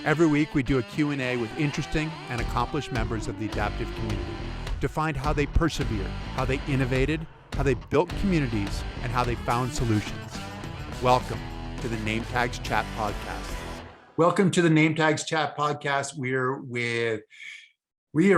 Every week we do a Q&A with interesting and accomplished members of the adaptive community to find how they persevered, how they innovated, how they built communities, and how they found solutions. Welcome to the Nametags Chat Podcast. Welcome to the Nametags Chat Podcast. We are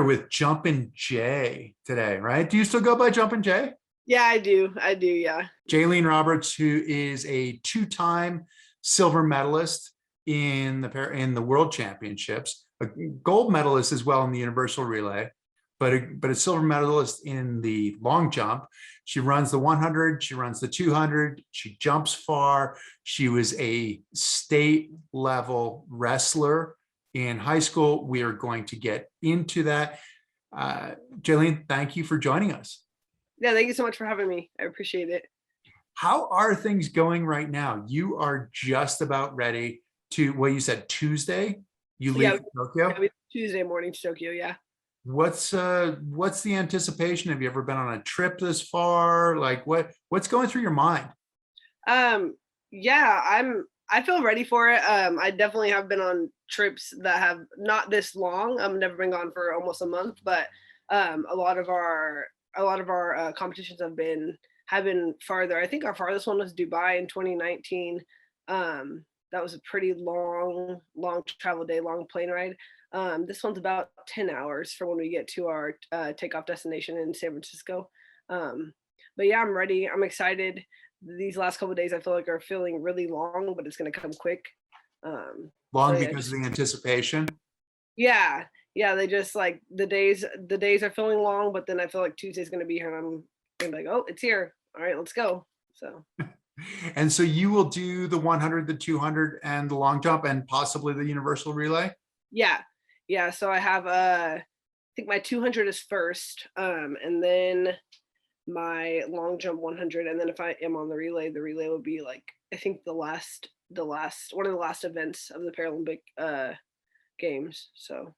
with Jumpin Jay today, right? Do you still go by Jumpin Jay? Yeah, I do. Yeah. Jaleen Roberts, who is a two-time silver medalist in the World Championships, a gold medalist as well in the Universal Relay, but a silver medalist in the long jump. She runs the 100, she runs the 200, she jumps far. She was a state level wrestler in high school. We are going to get into that. Jaleen, thank you for joining us. Yeah, thank you so much for having me. I appreciate it. How are things going right now? You are just about ready to, well, you said Tuesday, you leave Tokyo? Yeah, Tuesday morning to Tokyo, yeah. What's the anticipation? Have you ever been on a trip this far? Like what's going through your mind? Yeah, I feel ready for it. I definitely have been on trips that have not this long. I've never been gone for almost a month, but a lot of our competitions have been farther. I think our farthest one was Dubai in 2019. That was a pretty long travel day, long plane ride. This one's about 10 hours from when we get to our takeoff destination in San Francisco. But yeah, I'm ready. I'm excited. These last couple of days I feel like are feeling really long, but it's going to come quick. Because of the anticipation? Yeah, they just like the days are feeling long, but then I feel like Tuesday's going to be here and I'm going to be like, oh, it's here. All right, let's go. So and so you will do the 100, the 200 and the long jump and possibly the universal relay? Yeah, so I have I think my 200 is first, and then my long jump 100, and then if I am on the relay will be like I think the last one of the last events of the Paralympic games. So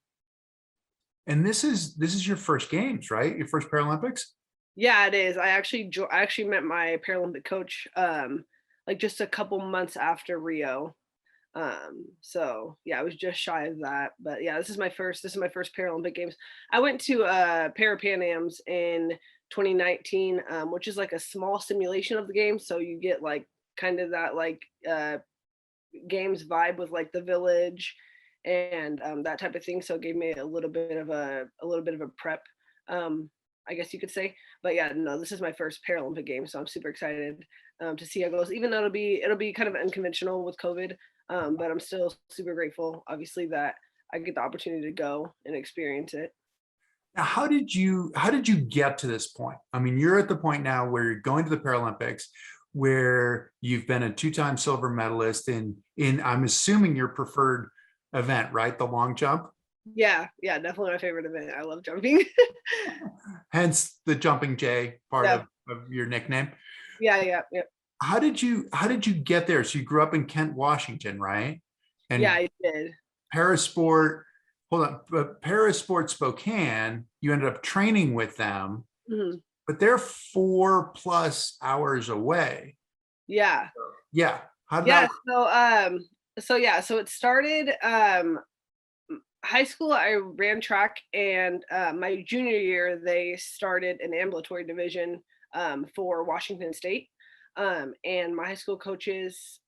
and this is your first games, right? Your first Paralympics? Yeah, it is. I actually met my Paralympic coach like just a couple months after Rio. So yeah, I was just shy of that, but yeah, this is my first Paralympic games. I went to Para Pan Ams in 2019, which is like a small simulation of the game. So you get like kind of that like games vibe with like the village and that type of thing. So it gave me a little bit of a prep, I guess you could say. But yeah, no, this is my first Paralympic game, so I'm super excited to see how it goes. Even though it'll be kind of unconventional with COVID, but I'm still super grateful, obviously, that I get the opportunity to go and experience it. Now, how did you get to this point? I mean, you're at the point now where you're going to the Paralympics, where you've been a two-time silver medalist in I'm assuming your preferred event, right? The long jump. Yeah, definitely my favorite event. I love jumping. Hence the Jumpin Jay part of your nickname. Yeah. How did you get there? So you grew up in Kent, Washington, right? And yeah, I did. Parasport Spokane, you ended up training with them, but they're 4+ hours away. Yeah. How did that work? So it started high school. I ran track, and my junior year they started an ambulatory division for Washington State, and my high school coaches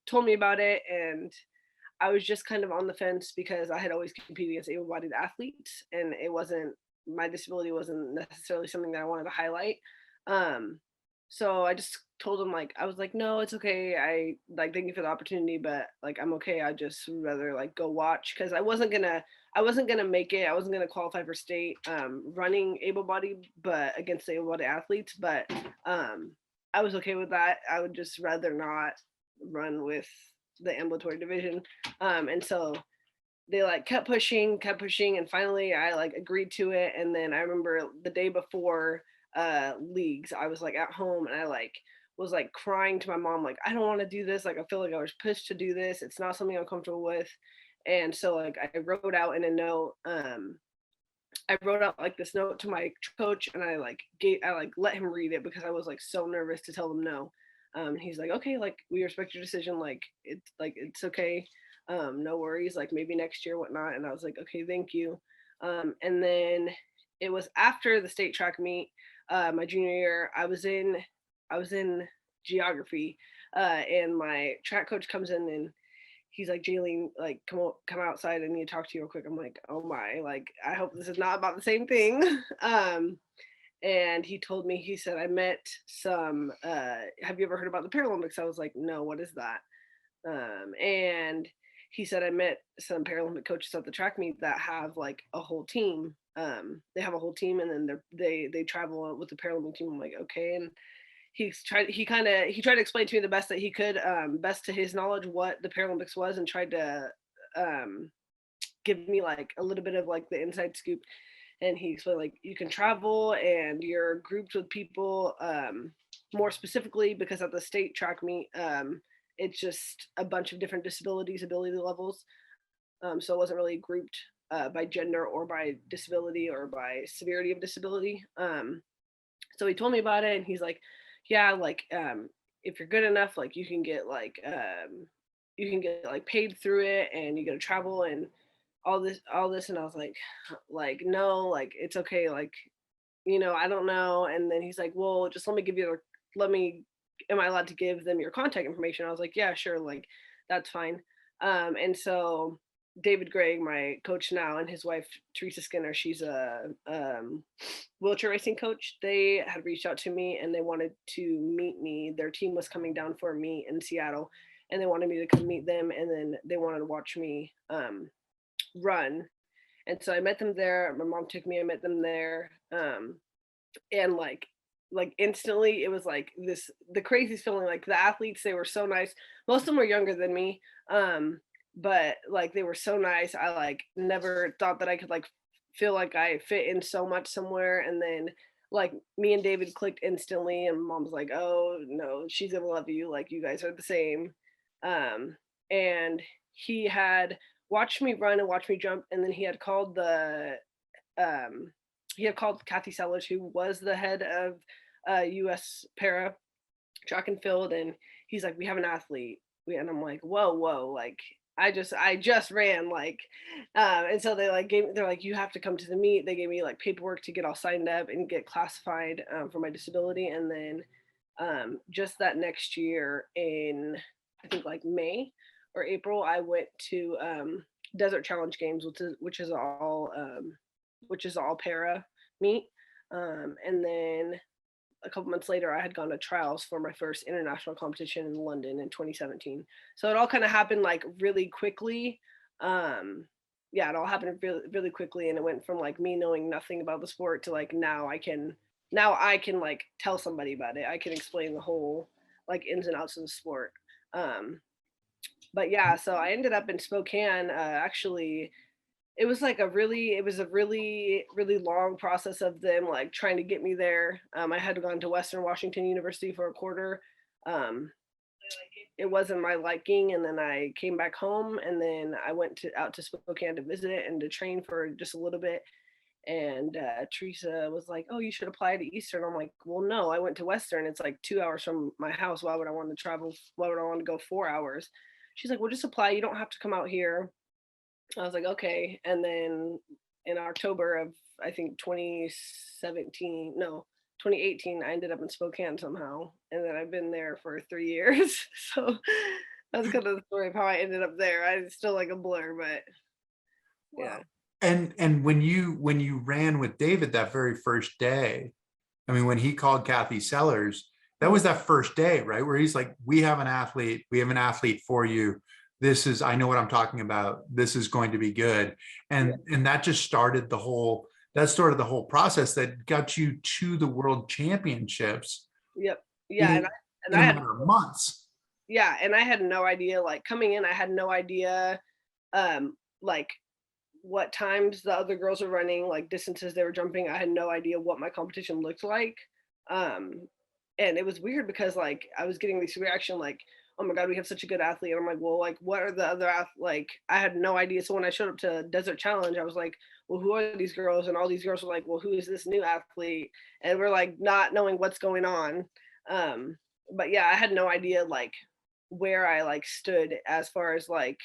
told me about it, and I was just kind of on the fence because I had always competed against able-bodied athletes, and my disability wasn't necessarily something that I wanted to highlight. So I just told him, like, I was like, no, it's okay. I like, thank you for the opportunity, but like, I'm okay. I just rather like go watch, because I wasn't gonna make it. I wasn't gonna qualify for state running able-bodied, but against the able-bodied athletes. But I was okay with that. I would just rather not run with the ambulatory division. And so they like kept pushing, and finally I like agreed to it. And then I remember the day before leagues, I was like at home, and I like was like crying to my mom, like, I don't want to do this. Like, I feel like I was pushed to do this. It's not something I'm comfortable with. And so like I wrote out in a note, I wrote out like this note to my coach, and I let him read it because I was like so nervous to tell them no. He's like, okay, like we respect your decision. Like it's okay. No worries, like maybe next year, whatnot. And I was like, okay, thank you. And then it was after the state track meet, my junior year, I was in geography, and my track coach comes in and he's like, Jaleen, like, come outside. I need to talk to you real quick. I'm like, oh my, like, I hope this is not about the same thing. And he told me, he said, I met some, have you ever heard about the Paralympics? I was like, no, what is that? And he said, I met some Paralympic coaches at the track meet that have like a whole team. They have a whole team, and then they travel with the Paralympic team. I'm like, okay. And he tried to explain to me the best that he could, best to his knowledge, what the Paralympics was, and tried to um, give me like a little bit of like the inside scoop. And he explained like you can travel and you're grouped with people, more specifically because at the state track meet, it's just a bunch of different disabilities, ability levels. So it wasn't really grouped by gender or by disability or by severity of disability. So he told me about it, and he's like, yeah, like, if you're good enough, like you can get like paid through it, and you get to travel and all this. And I was like, no, like it's okay, like, I don't know. And then he's like, well, just let me, am I allowed to give them your contact information? I was like, yeah, sure, like that's fine. And so David Gregg, my coach now, and his wife Teresa Skinner, she's a wheelchair racing coach. They had reached out to me and they wanted to meet me. Their team was coming down for a meet in Seattle, and they wanted me to come meet them, and then they wanted to watch me run. And so I met them there. My mom took me. I met them there, and like instantly, it was like the craziest feeling. Like the athletes, they were so nice. Most of them were younger than me, but like they were so nice. I like never thought that I could like feel like I fit in so much somewhere. And then like me and David clicked instantly, and mom's like, oh no, she's gonna love you, like you guys are the same. And he had watched me run and watched me jump, and then um he had called Kathy Sellers, who was the head of US para track and field, and he's like, we have an athlete. And I'm like, whoa, like I just ran, like, and so they're like, you have to come to the meet. They gave me like paperwork to get all signed up and get classified, for my disability. And then just that next year in, I think like May or April, I went to Desert Challenge Games, which is all para meet. And then a couple months later, I had gone to trials for my first international competition in London in 2017. So it all kind of happened like really quickly. Yeah, it all happened really, really quickly, and it went from like me knowing nothing about the sport to like now I can like tell somebody about it. I can explain the whole like ins and outs of the sport. Um, but yeah, so I ended up in Spokane. Actually, it was a really really long process of them like trying to get me there. I had gone to Western Washington University for a quarter. um, it wasn't my liking, and then I came back home, and then I went out to Spokane to visit it and to train for just a little bit. And Teresa was like, oh, you should apply to Eastern. I'm like, well, no, I went to Western, it's like 2 hours from my house. Why would I want to travel? Why would I want to go 4 hours? She's like, well, just apply, you don't have to come out here. I was like, okay. And then in October of, I think 2017, no, 2018, I ended up in Spokane somehow. And then I've been there for 3 years. So that's kind of the story of how I ended up there. It's still like a blur, but yeah. Wow. And when you ran with David that very first day, I mean, when he called Kathy Sellers, that was that first day, right? Where he's like, we have an athlete for you. This is, I know what I'm talking about. This is going to be good. Yeah. And that started the whole process that got you to the world championships Yep. Yeah. And in, I, and in I a had, matter of months. yeah. And I had no idea, like coming in, I had no idea, like what times the other girls were running, like distances they were jumping. I had no idea what my competition looked like. Um, and it was weird because like I was getting this reaction like, oh my god, we have such a good athlete. And I'm like, well, like what are the other like I had no idea. So when I showed up to Desert Challenge, I was like, well, who are these girls? And all these girls were like, well, who is this new athlete? And we're like not knowing what's going on. Um, but yeah, I had no idea like where I like stood as far as like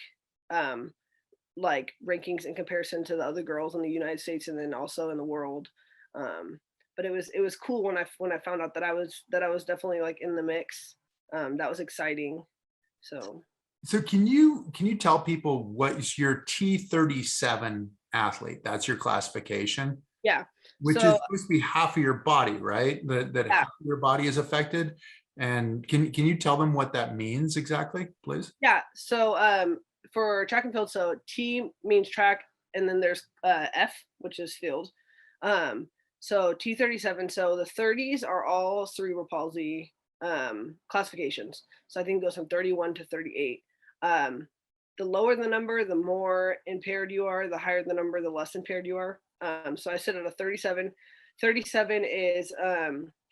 like rankings in comparison to the other girls in the United States and then also in the world. Um, but it was cool when I found out that I was definitely like in the mix. That was exciting. So So can you tell people what is your T37 athlete? That's your classification, yeah. which is So supposed to be half of your body, right? That yeah, half of your body is affected. And can you tell them what that means exactly, please? yeah. So for track and field, so T means track, and then there's F, which is field. Um, so T37. So the 30s are all cerebral palsy classifications. So I think it goes from 31 to 38. Um, the lower the number, the more impaired you are. The higher the number, the less impaired you are. So I sit at a 37. 37 is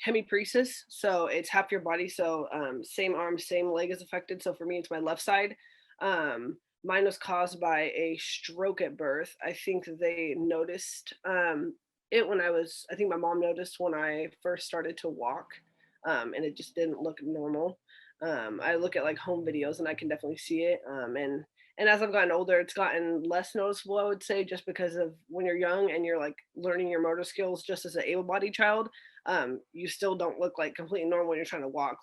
hemipresis, so it's half your body. So same arm, same leg is affected. So for me, it's my left side. Mine was caused by a stroke at birth. I think they noticed it when I think my mom noticed when I first started to walk, and it just didn't look normal. I look at like home videos and I can definitely see it. And as I've gotten older, it's gotten less noticeable, I would say, just because of when you're young and you're like learning your motor skills just as an able-bodied child, you still don't look like completely normal when you're trying to walk.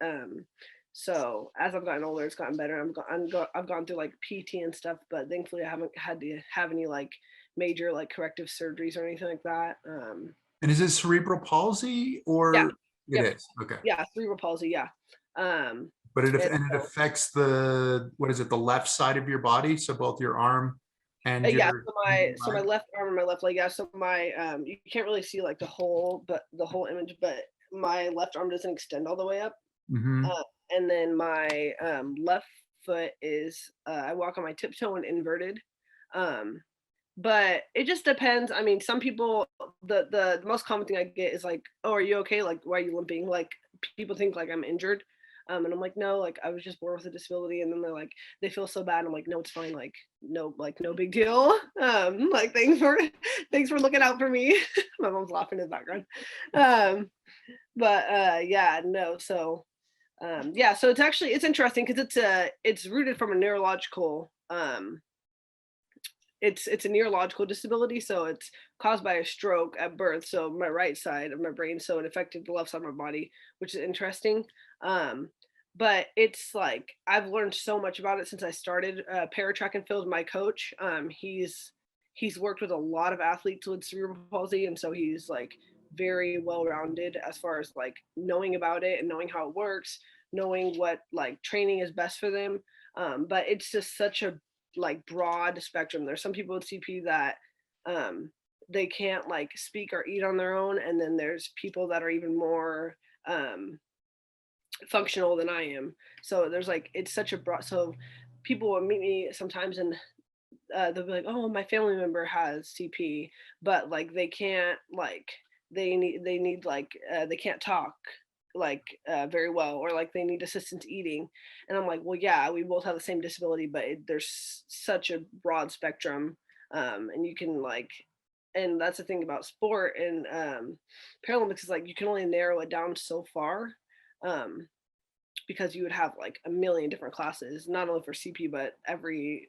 Um, so as I've gotten older, it's gotten better. I've gone through like PT and stuff, but thankfully I haven't had to have any like major like corrective surgeries or anything like that. And is it cerebral palsy Yeah, or it yep, is? Okay. yeah, cerebral palsy, yeah. Um, But and it so affects the, what is it, the left side of your body? So both your arm and Yeah, your so my leg? left arm and my left leg, yeah. So my you can't really see like the whole image, but my left arm doesn't extend all the way up. Hmm. Uh, and then my left foot is I walk on my tiptoe and inverted. Um, but it just depends. I mean, some people the most common thing I get is like, "Oh, are you okay? Like, why are you limping?" Like, people think like I'm injured, and I'm like, "No, like I was just born with a disability." And then they're like, they feel so bad. I'm like, "No, it's fine. Like no big deal. Like thanks for looking out for me." My mom's laughing in the background. Um, but yeah, no. So yeah, so it's interesting because it's rooted from a neurological it's a neurological disability, so it's caused by a stroke at birth, so my right side of my brain, so it affected the left side of my body, which is interesting. Um, but it's like I've learned so much about it since I started para track and field. My coach, he's worked with a lot of athletes with cerebral palsy, and so he's like very well rounded as far as like knowing about it and knowing how it works, knowing what like training is best for them. But it's just such a like broad spectrum. There's some people with CP that um, they can't like speak or eat on their own, and then there's people that are even more functional than I am. So there's like it's such a broad. So people will meet me sometimes and they'll be like, "Oh, my family member has CP, but like they can't like they need like they can't talk like very well, or like they need assistance eating." And I'm like, "Well, yeah, we both have the same disability, but there's such a broad spectrum, and you can like." And that's the thing about sport and Paralympics is like you can only narrow it down so far, um, because you would have like a million different classes, not only for CP but every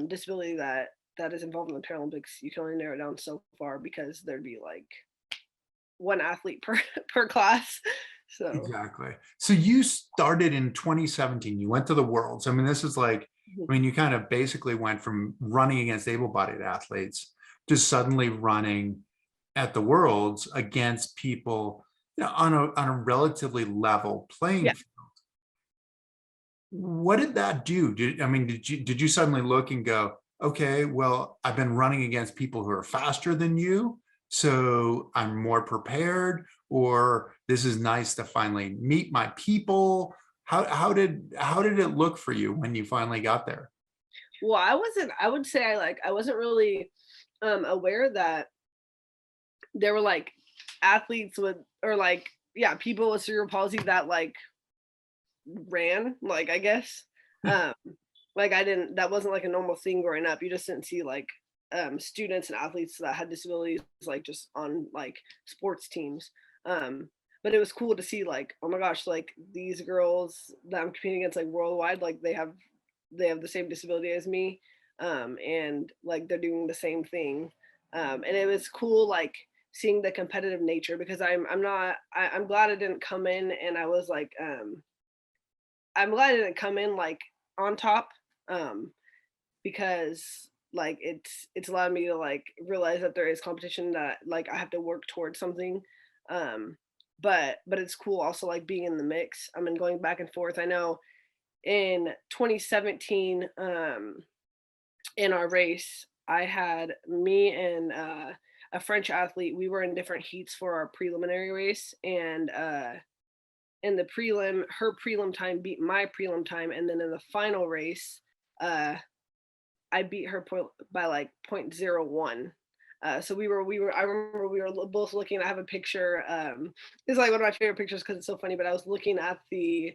disability that is involved in the Paralympics. You can only narrow it down so far because there'd be like one athlete per per class. So Exactly. So you started in 2017. You went to the Worlds. I mean, this is like, mhm. I mean, you kind of basically went from running against able-bodied athletes to suddenly running at the Worlds against people, on a relatively level playing Yeah. field. What did that do? I mean, did you suddenly look and go, okay, well, I've been running against people who are faster than you, so I'm more prepared, or this is nice to finally meet my people. How did it look for you when you finally got there? Well, I would say I wasn't really aware that there were like athletes with or like yeah, people with cerebral palsy that like ran, like I guess. Um like I didn't that wasn't like a normal thing growing up. You just didn't see like students and athletes that had disabilities like just on like sports teams. But it was cool to see like, oh my gosh, like these girls that I'm competing against like worldwide, like they have they have the same disability as me, and like they're doing the same thing, and it was cool like seeing the competitive nature because I'm not I'm glad I didn't come in and I was like I'm glad I didn't come in like on top, um, because like it's allowed me to like realize that there is competition, that like I have to work towards something. Um, but it's cool also like being in the mix. I mean, going back and forth. I know in 2017, in our race, I had me and a French athlete. We were in different heats for our preliminary race, and in the prelim, her prelim time beat my prelim time, and then in the final race, uh, I beat her by like point zero 0.01. So we were I remember we were both looking. I have a picture. It's like one of my favorite pictures because it's so funny. But I was looking at the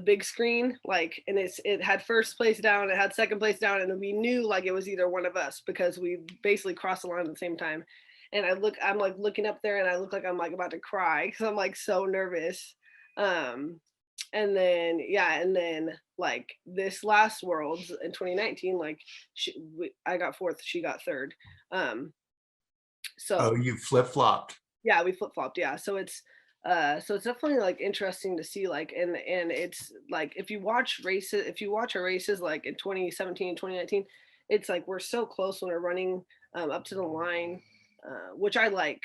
big screen, like, and it had first place down, it had second place down, and we knew like it was either one of us because we basically crossed the line at the same time. And I'm like looking up there, and I look like I'm like about to cry because I'm like so nervous. Um, and then yeah, and then like this last worlds in 2019, like I got fourth, she got third. um Oh, so you flip-flopped. yeah, we flip-flopped, yeah. So it's definitely like interesting to see, like, and it's like if you watch our races like in 2017, 2019, it's like we're so close when we're running up to the line, which I like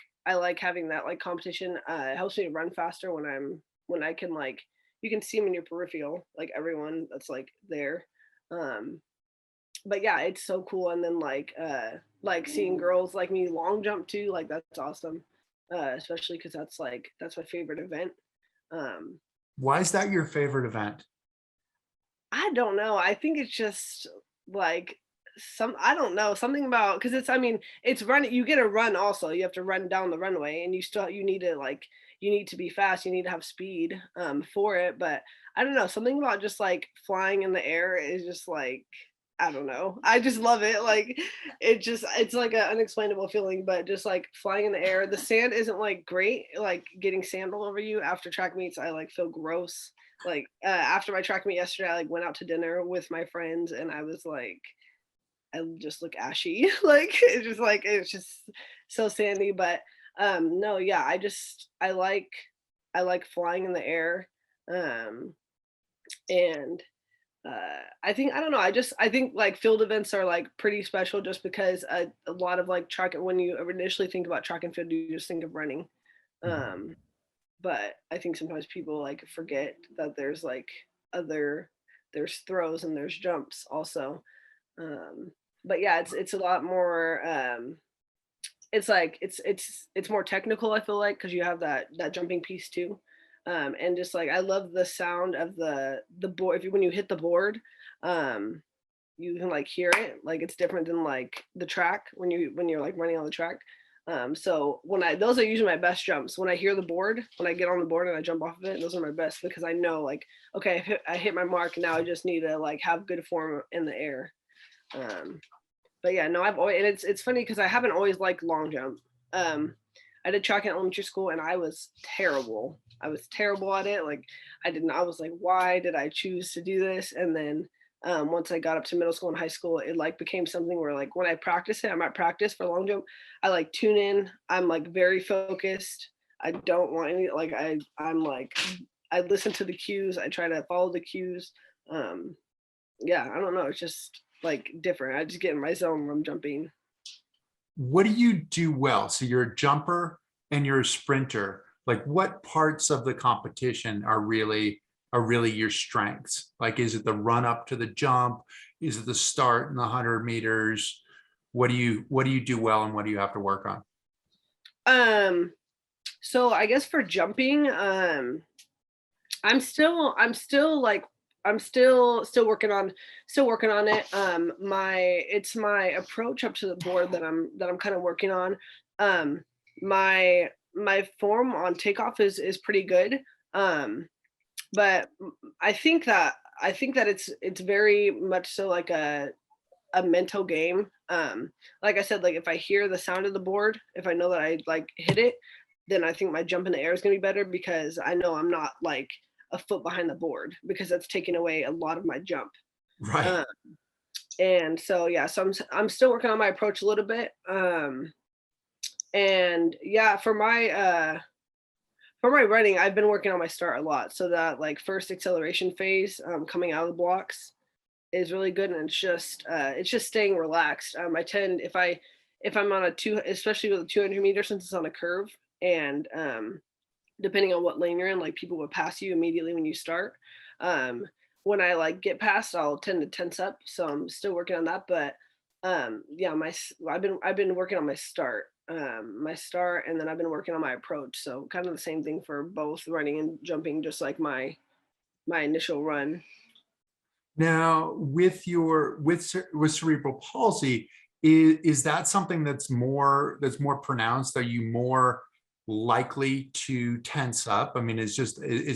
having that like competition. It helps me to run faster when I can like you can see them in your peripheral, like everyone that's like there. Um, but yeah, it's so cool. And then like seeing girls like me long jump too, like that's awesome. Especially because that's my favorite event. Um, Why is that your favorite event? I don't know. I think it's just like I don't know, something about because it's I mean, it's running you get a run also. You have to run down the runway and you need to like you need to be fast, you need to have speed for it. But I don't know, something about just like flying in the air is just like I don't know. I just love it. Like it's like an unexplainable feeling, but just like flying in the air. The sand isn't like great, like getting sand all over you after track meets, I like feel gross. Like after my track meet yesterday, I like went out to dinner with my friends and I was like I just look ashy. Like it's just so sandy. But no, yeah, I like flying in the air. Um and I think I don't know. I think like field events are like pretty special just because a lot of like track when you initially think about track and field, you just think of running. Mhm. Um, but I think sometimes people like forget that there's like other there's throws and there's jumps also. Um, but yeah, it's a lot more. It's like it's more technical. I feel like because you have that jumping piece too. And just like I love the sound of the board. If you when you hit the board, um, you can like hear it. Like it's different than like the track when you're like running on the track. So when I those are usually my best jumps. When I hear the board, when I get on the board and I jump off of it, those are my best because I know like okay, I hit my mark. Now I just need to like have good form in the air. Um, but yeah, no, I've always and it's funny because I haven't always liked long jump. Um, I did track in elementary school and I was terrible. I was terrible at it. Like I didn't. I was like, why did I choose to do this? And then once I got up to middle school and high school, it like became something where like when I practice it, I might practice for long jump. I like tune in. I'm like very focused. I don't want any like I'm like I listen to the cues. I try to follow the cues. Um, yeah, I don't know. It's just like different. I just get in my zone when I'm jumping. What do you do well? So you're a jumper and you're a sprinter. Like what parts of the competition are really your strengths? Like is it the run up to the jump? Is it the start in the 100 meters? What do you do well and what do you have to work on? Um, so I guess for jumping, I'm still like still working on it. It's my approach up to the board that I'm kind of working on. Um, my form on takeoff is pretty good. Um, but I think that it's very much so like a mental game. Like I said, like if I hear the sound of the board, if I know that I like hit it, then I think my jump in the air is gonna be better because I know I'm not like a foot behind the board because that's taking away a lot of my jump. Right. Uh, and so yeah, so I'm still working on my approach a little bit. And yeah, for my running, I've been working on my start a lot. So that like first acceleration phase, coming out of the blocks is really good, and it's just staying relaxed. I tend if I'm on a two, especially with a 200 meter, since it's on a curve, and depending on what lane you're in, like people would pass you immediately when you start. Um, when I like get past, I'll tend to tense up. So I'm still working on that. But yeah, I've been working on my start, and then I've been working on my approach. So kind of the same thing for both running and jumping, just like my initial run. Now, with cerebral palsy, is that something that's more pronounced? Are you more likely to tense up? I mean, is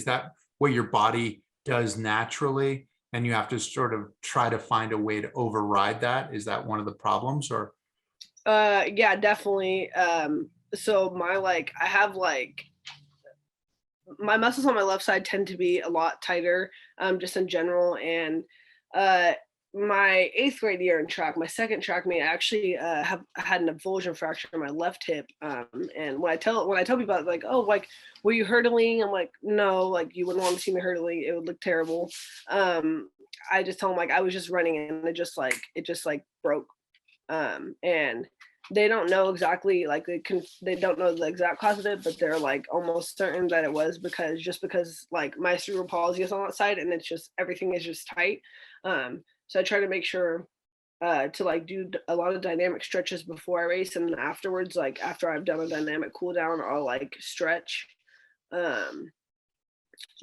that what your body does naturally, and you have to sort of try to find a way to override that? Is that one of the problems, or? Yeah, definitely. So I have like my muscles on my left side tend to be a lot tighter, just in general. And uh, my eighth grade year in track, my second track meet, I actually have had an avulsion fracture in my left hip. And when I tell people like, oh, like, were you hurtling? I'm like, no, like you wouldn't want to see me hurtling. It would look terrible. I just tell them like I was just running and it just like broke. And they don't know exactly like they don't know the exact cause of it, but they're like almost certain that it was because like my cerebral palsy is on that side, and it's just everything is just tight. So I try to make sure to like do a lot of dynamic stretches before I race, and then afterwards, like after I've done a dynamic cool down, I'll like stretch. um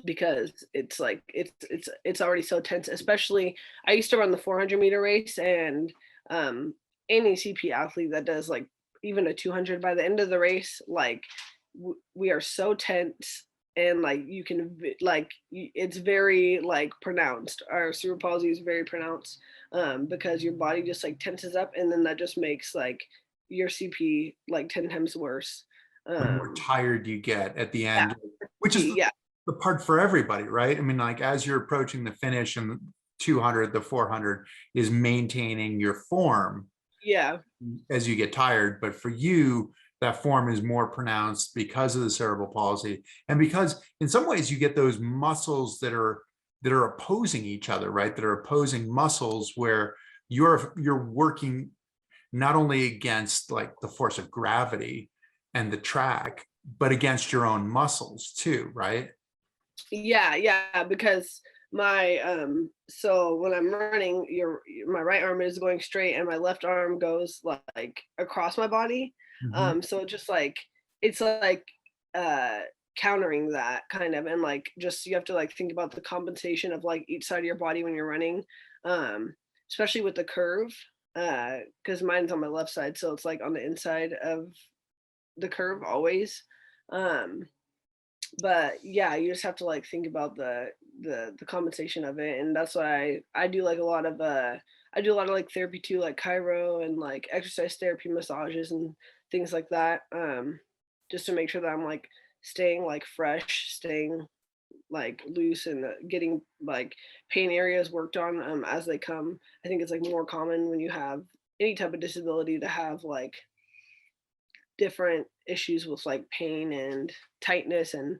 because it's like it's already so tense. Especially I used to run the 400-meter race, and um any CP athlete that does like even a 200, by the end of the race, like we are so tense, and like you can it's very like pronounced. Our cerebral palsy is very pronounced, because your body just like tenses up, and then that just makes like your CP like 10 times worse. The more um tired you get at the yeah, end, which is yeah, the part for everybody, right? I mean, like as you're approaching the finish and the 200, the 400 is maintaining your form yeah, as you get tired. But for you, that form is more pronounced because of the cerebral palsy. And because in some ways you get those muscles that are opposing each other, right? That are opposing muscles where you're working not only against like the force of gravity and the track, but against your own muscles too, right? yeah, because my so when I'm running, my right arm is going straight, and my left arm goes like across my body. Mhm. So it just like it's like uh countering that kind of, and like just you have to like think about the compensation of like each side of your body when you're running. Especially with the curve, because mine's on my left side, so it's like on the inside of the curve always. um but yeah, you just have to like think about the compensation of it, and that's why I do like a lot of I do a lot of like therapy too, like chiro and like exercise therapy, massages and things like that, just to make sure that I'm like staying like fresh, staying like loose, and getting like pain areas worked on as they come. I think it's like more common when you have any type of disability to have like different issues with like pain and tightness and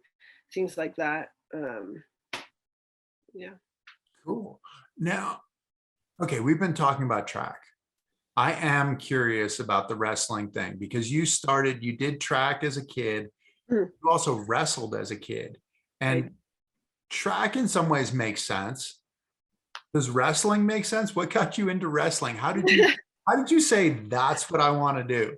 things like that. Yeah. Cool. Now, okay, we've been talking about track. I am curious about the wrestling thing because you did track as a kid. Mm, You also wrestled as a kid. right. And track in some ways makes sense. Does wrestling make sense? What got you into wrestling? How did you say that's what I want to do?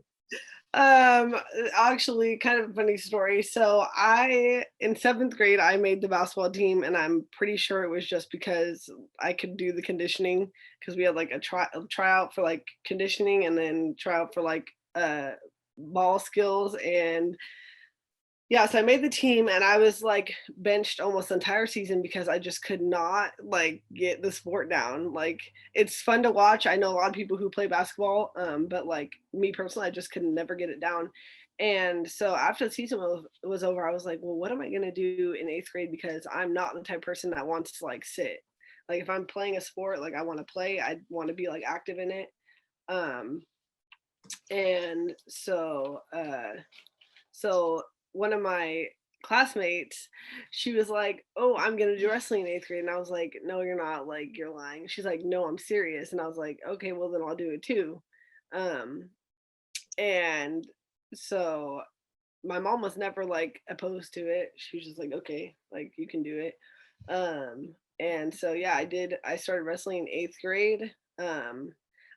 Um, Actually, kind of a funny story. So I, in seventh grade, I made the basketball team, and I'm pretty sure it was just because I could do the conditioning, because we had like a tryout for like conditioning, and then tryout for like ball skills. And yeah, so I made the team, and I was like benched almost the entire season because I just could not like get the sport down. Like it's fun to watch. I know a lot of people who play basketball, but like me personally, I just could never get it down. And so after the season was over, I was like, well, what am I gonna do in eighth grade? Because I'm not the type of person that wants to like sit. Like if I'm playing a sport, like I want to play, I want to be like active in it. Um, and so one of my classmates, she was like, "Oh, I'm gonna do wrestling in 8th grade," and I was like, "No, you're not. Like you're lying." She's like, "No, I'm serious," and I was like, "Okay, well then I'll do it too." Um, and so my mom was never like opposed to it. She was just like, "Okay, like you can do it." And so yeah, I started wrestling in 8th grade.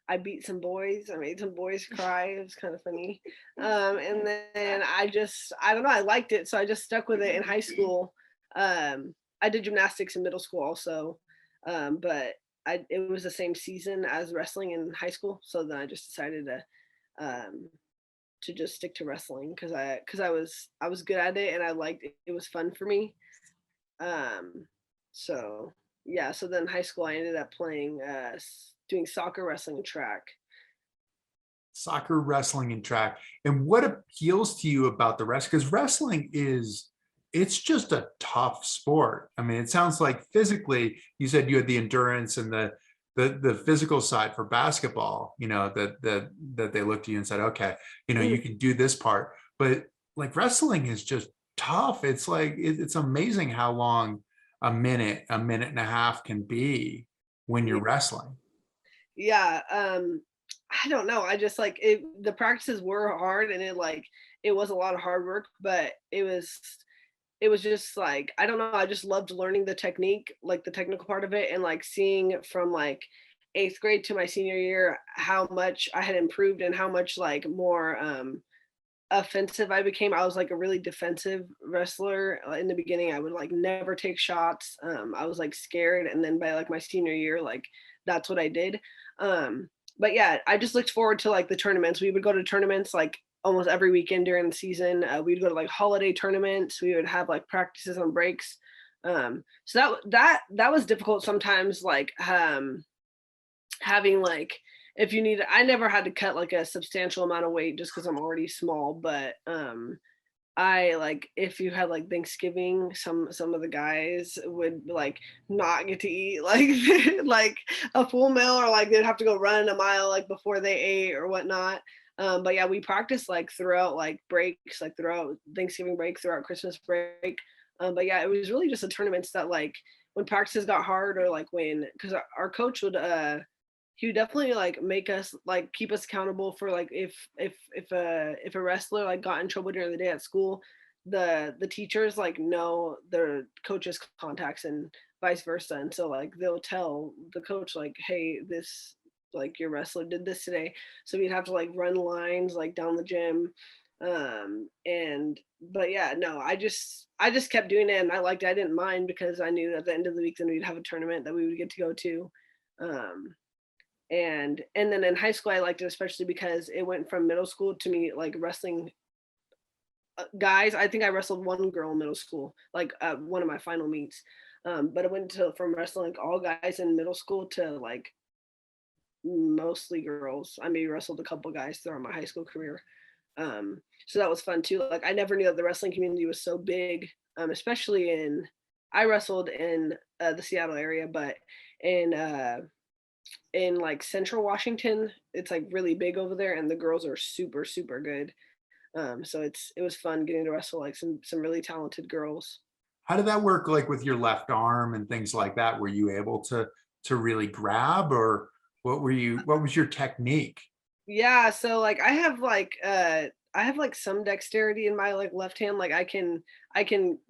I beat some boys. I made some boys cry. It was kind of funny. And then I don't know, I liked it, so I just stuck with it in high school. I did gymnastics in middle school also, but it was the same season as wrestling in high school, so then I just decided um, to just stick to wrestling because I was good at it and I liked it. It was fun for me. Um, so yeah, so then high school I ended up playing doing soccer, wrestling, and track. Soccer, wrestling, and track. And what appeals to you about the rest? Because wrestling is, it's just a tough sport. I mean, it sounds like physically, you said you had the endurance and the physical side for basketball, that they looked at you and said, okay, you Mm, can do this part. But like wrestling is just tough. It's like it's amazing how long a minute and a half can be when you're yeah, wrestling. yeah, I don't know. I just like it. The practices were hard, and it was a lot of hard work, but it was just like I don't know. I just loved learning the technique, like the technical part of it, and like seeing from like 8th grade to my senior year how much I had improved and how much like more offensive I became. I was like a really defensive wrestler. In the beginning, I would like never take shots. I was like scared, and then by like my senior year, like that's what I did. But yeah, I just looked forward to like the tournaments. We would go to tournaments like almost every weekend during the season. We'd go to like holiday tournaments. We would have like practices on breaks. So that was difficult sometimes. Like having like if you need I never had to cut like a substantial amount of weight just because I'm already small, but I like if you had like Thanksgiving, some of the guys would like not get to eat like like a full meal, or like they'd have to go run a mile like before they ate or whatnot. But yeah, we practiced like throughout like breaks, like throughout Thanksgiving break, throughout Christmas break. But yeah, it was really just the tournaments that like when practices got hard, or like when because our coach would he would definitely like make us like keep us accountable for like if a wrestler like got in trouble during the day at school, the teachers like know their coaches contacts and vice versa, and so like they'll tell the coach like, hey, this like your wrestler did this today, so we'd have to like run lines like down the gym. And but yeah, no, I just kept doing it, and I liked it. I didn't mind because I knew at the end of the week then we'd have a tournament that we would get to go to. um and then in high school I liked it especially because it went from middle school to me like wrestling guys. I think I wrestled one girl in middle school, like one of my final meets. But it went to from wrestling like all guys in middle school to like mostly girls. I maybe wrestled a couple guys throughout my high school career. So that was fun too. Like I never knew that the wrestling community was so big, especially in I wrestled in the Seattle area, but in like central Washington, it's like really big over there, and the girls are super, super good. So it was fun getting to wrestle like some really talented girls. How did that work, like with your left arm and things like that? Were you able to really grab, or what was your technique? Yeah, so like I have like some dexterity in my like left hand. Like I can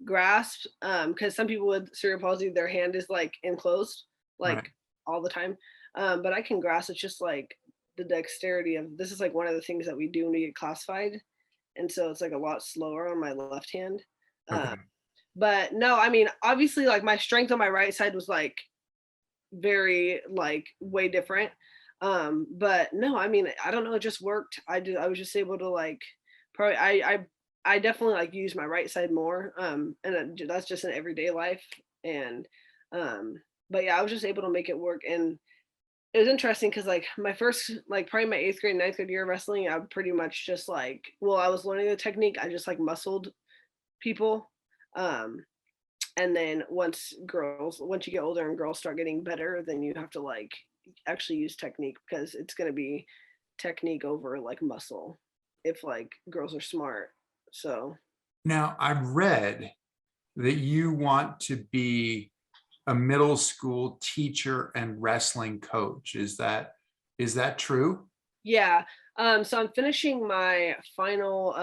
grasp because some people with cerebral palsy their hand is like enclosed Right. like all the time. But I can grasp. It's just like the dexterity of this is like one of the things that we do when we get classified, and so it's like a lot slower on my left hand. Okay. But no, I mean obviously like my strength on my right side was like very like way different. But no, I mean I don't know, it just worked. I was just able to like probably I definitely like use my right side more. And that's just in everyday life. And um but yeah, I was just able to make it work. And it was interesting because like my first like probably my 8th grade, 9th grade year of wrestling, I pretty much just like I was learning the technique. I just like muscled people. Um And then once you get older and girls start getting better, then you have to like actually use technique, because it's going to be technique over like muscle if like girls are smart. So Now, I've read that you want to be a middle school teacher and wrestling coach. Is that true? yeah, so I'm finishing my final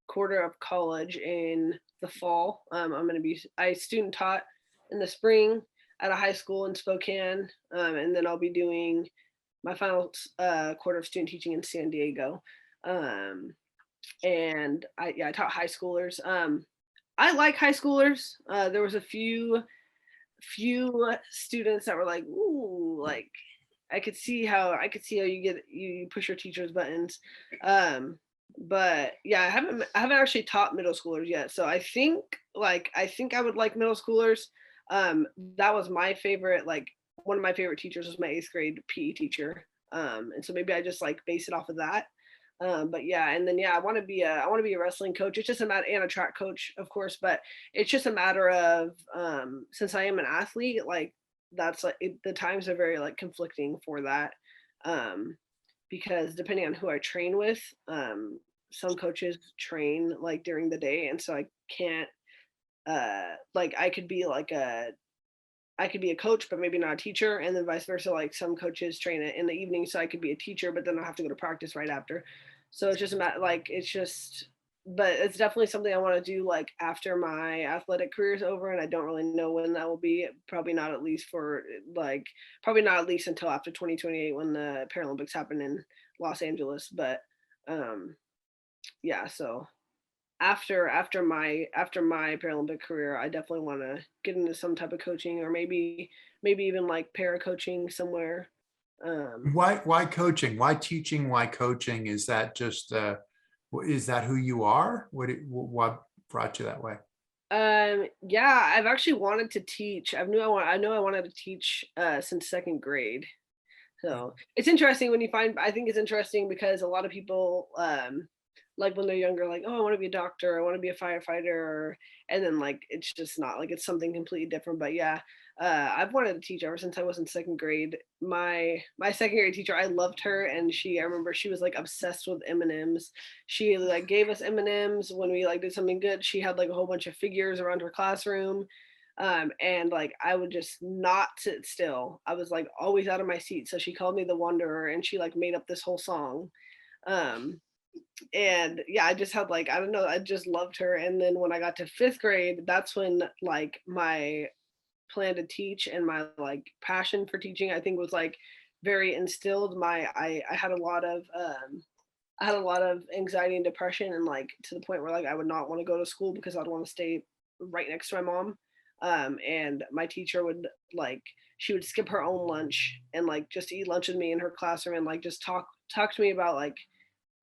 quarter of college in the fall. I student taught in the spring at a high school in Spokane, and then I'll be doing my final quarter of student teaching in San Diego. Um, and I taught high schoolers. I like high schoolers. There was a few students that were like, ooh, like I could see how you push your teacher's buttons. Um, but yeah, I haven't actually taught middle schoolers yet. So I think I would like middle schoolers. That was my favorite, like one of my favorite teachers was my 8th grade PE teacher. And so maybe I just like base it off of that. But yeah, and then yeah, I want to be a wrestling coach. It's just a matter, and a track coach, of course, but it's just a matter of since I am an athlete, like that's like the times are very like conflicting for that. Um, because depending on who I train with, some coaches train like during the day, and so I can't like I could be a coach, but maybe not a teacher, and then vice versa. Like some coaches train it in the evening, so I could be a teacher, but then I'll have to go to practice right after. So it's just about like but it's definitely something I want to do like after my athletic career is over, and I don't really know when that will be. Probably not at least until after 2028 when the Paralympics happen in Los Angeles. But um, yeah, so after my Paralympic career, I definitely want to get into some type of coaching, or maybe even like para coaching somewhere. Um, Why coaching? Why teaching? Why coaching? Is that who you are? What brought you that way? yeah, I've actually wanted to teach. I know I wanted to teach since second grade. So it's interesting when you find, I think it's interesting because a lot of people, like when they're younger, like, oh, I want to be a doctor, I want to be a firefighter, and then like, it's just not like it's something completely different. But yeah, I've wanted to teach ever since I was in second grade. My second grade teacher, I loved her. And I remember she was like obsessed with M&Ms. She like gave us M&Ms when we like did something good. She had like a whole bunch of figures around her classroom, and like I would just not sit still. I was like always out of my seat. So she called me the Wanderer, and she like made up this whole song. Um, and yeah, I just had like, I don't know, I just loved her. And then when I got to fifth grade, that's when like my plan to teach and my like passion for teaching, I think, was like very instilled. I had a lot of anxiety and depression, and like to the point where like I would not want to go to school because I'd want to stay right next to my mom. And my teacher would like, she would skip her own lunch and like just eat lunch with me in her classroom, and like just talk to me about like,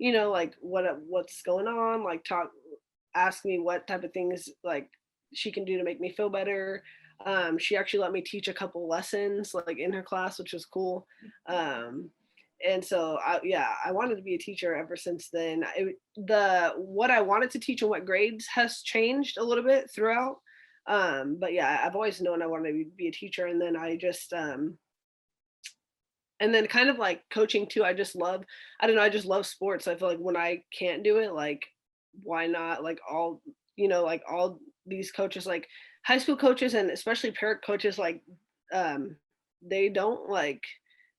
like what's going on, like ask me what type of things like she can do to make me feel better. She actually let me teach a couple lessons like in her class, which was cool. And so yeah, I wanted to be a teacher ever since then. What I wanted to teach and what grades has changed a little bit throughout. But yeah, I've always known I wanted to be a teacher, and then and then kind of like coaching too. I don't know, I just love sports. I feel like when I can't do it, like why not, like like all these coaches, like high school coaches and especially parent coaches, like um they don't like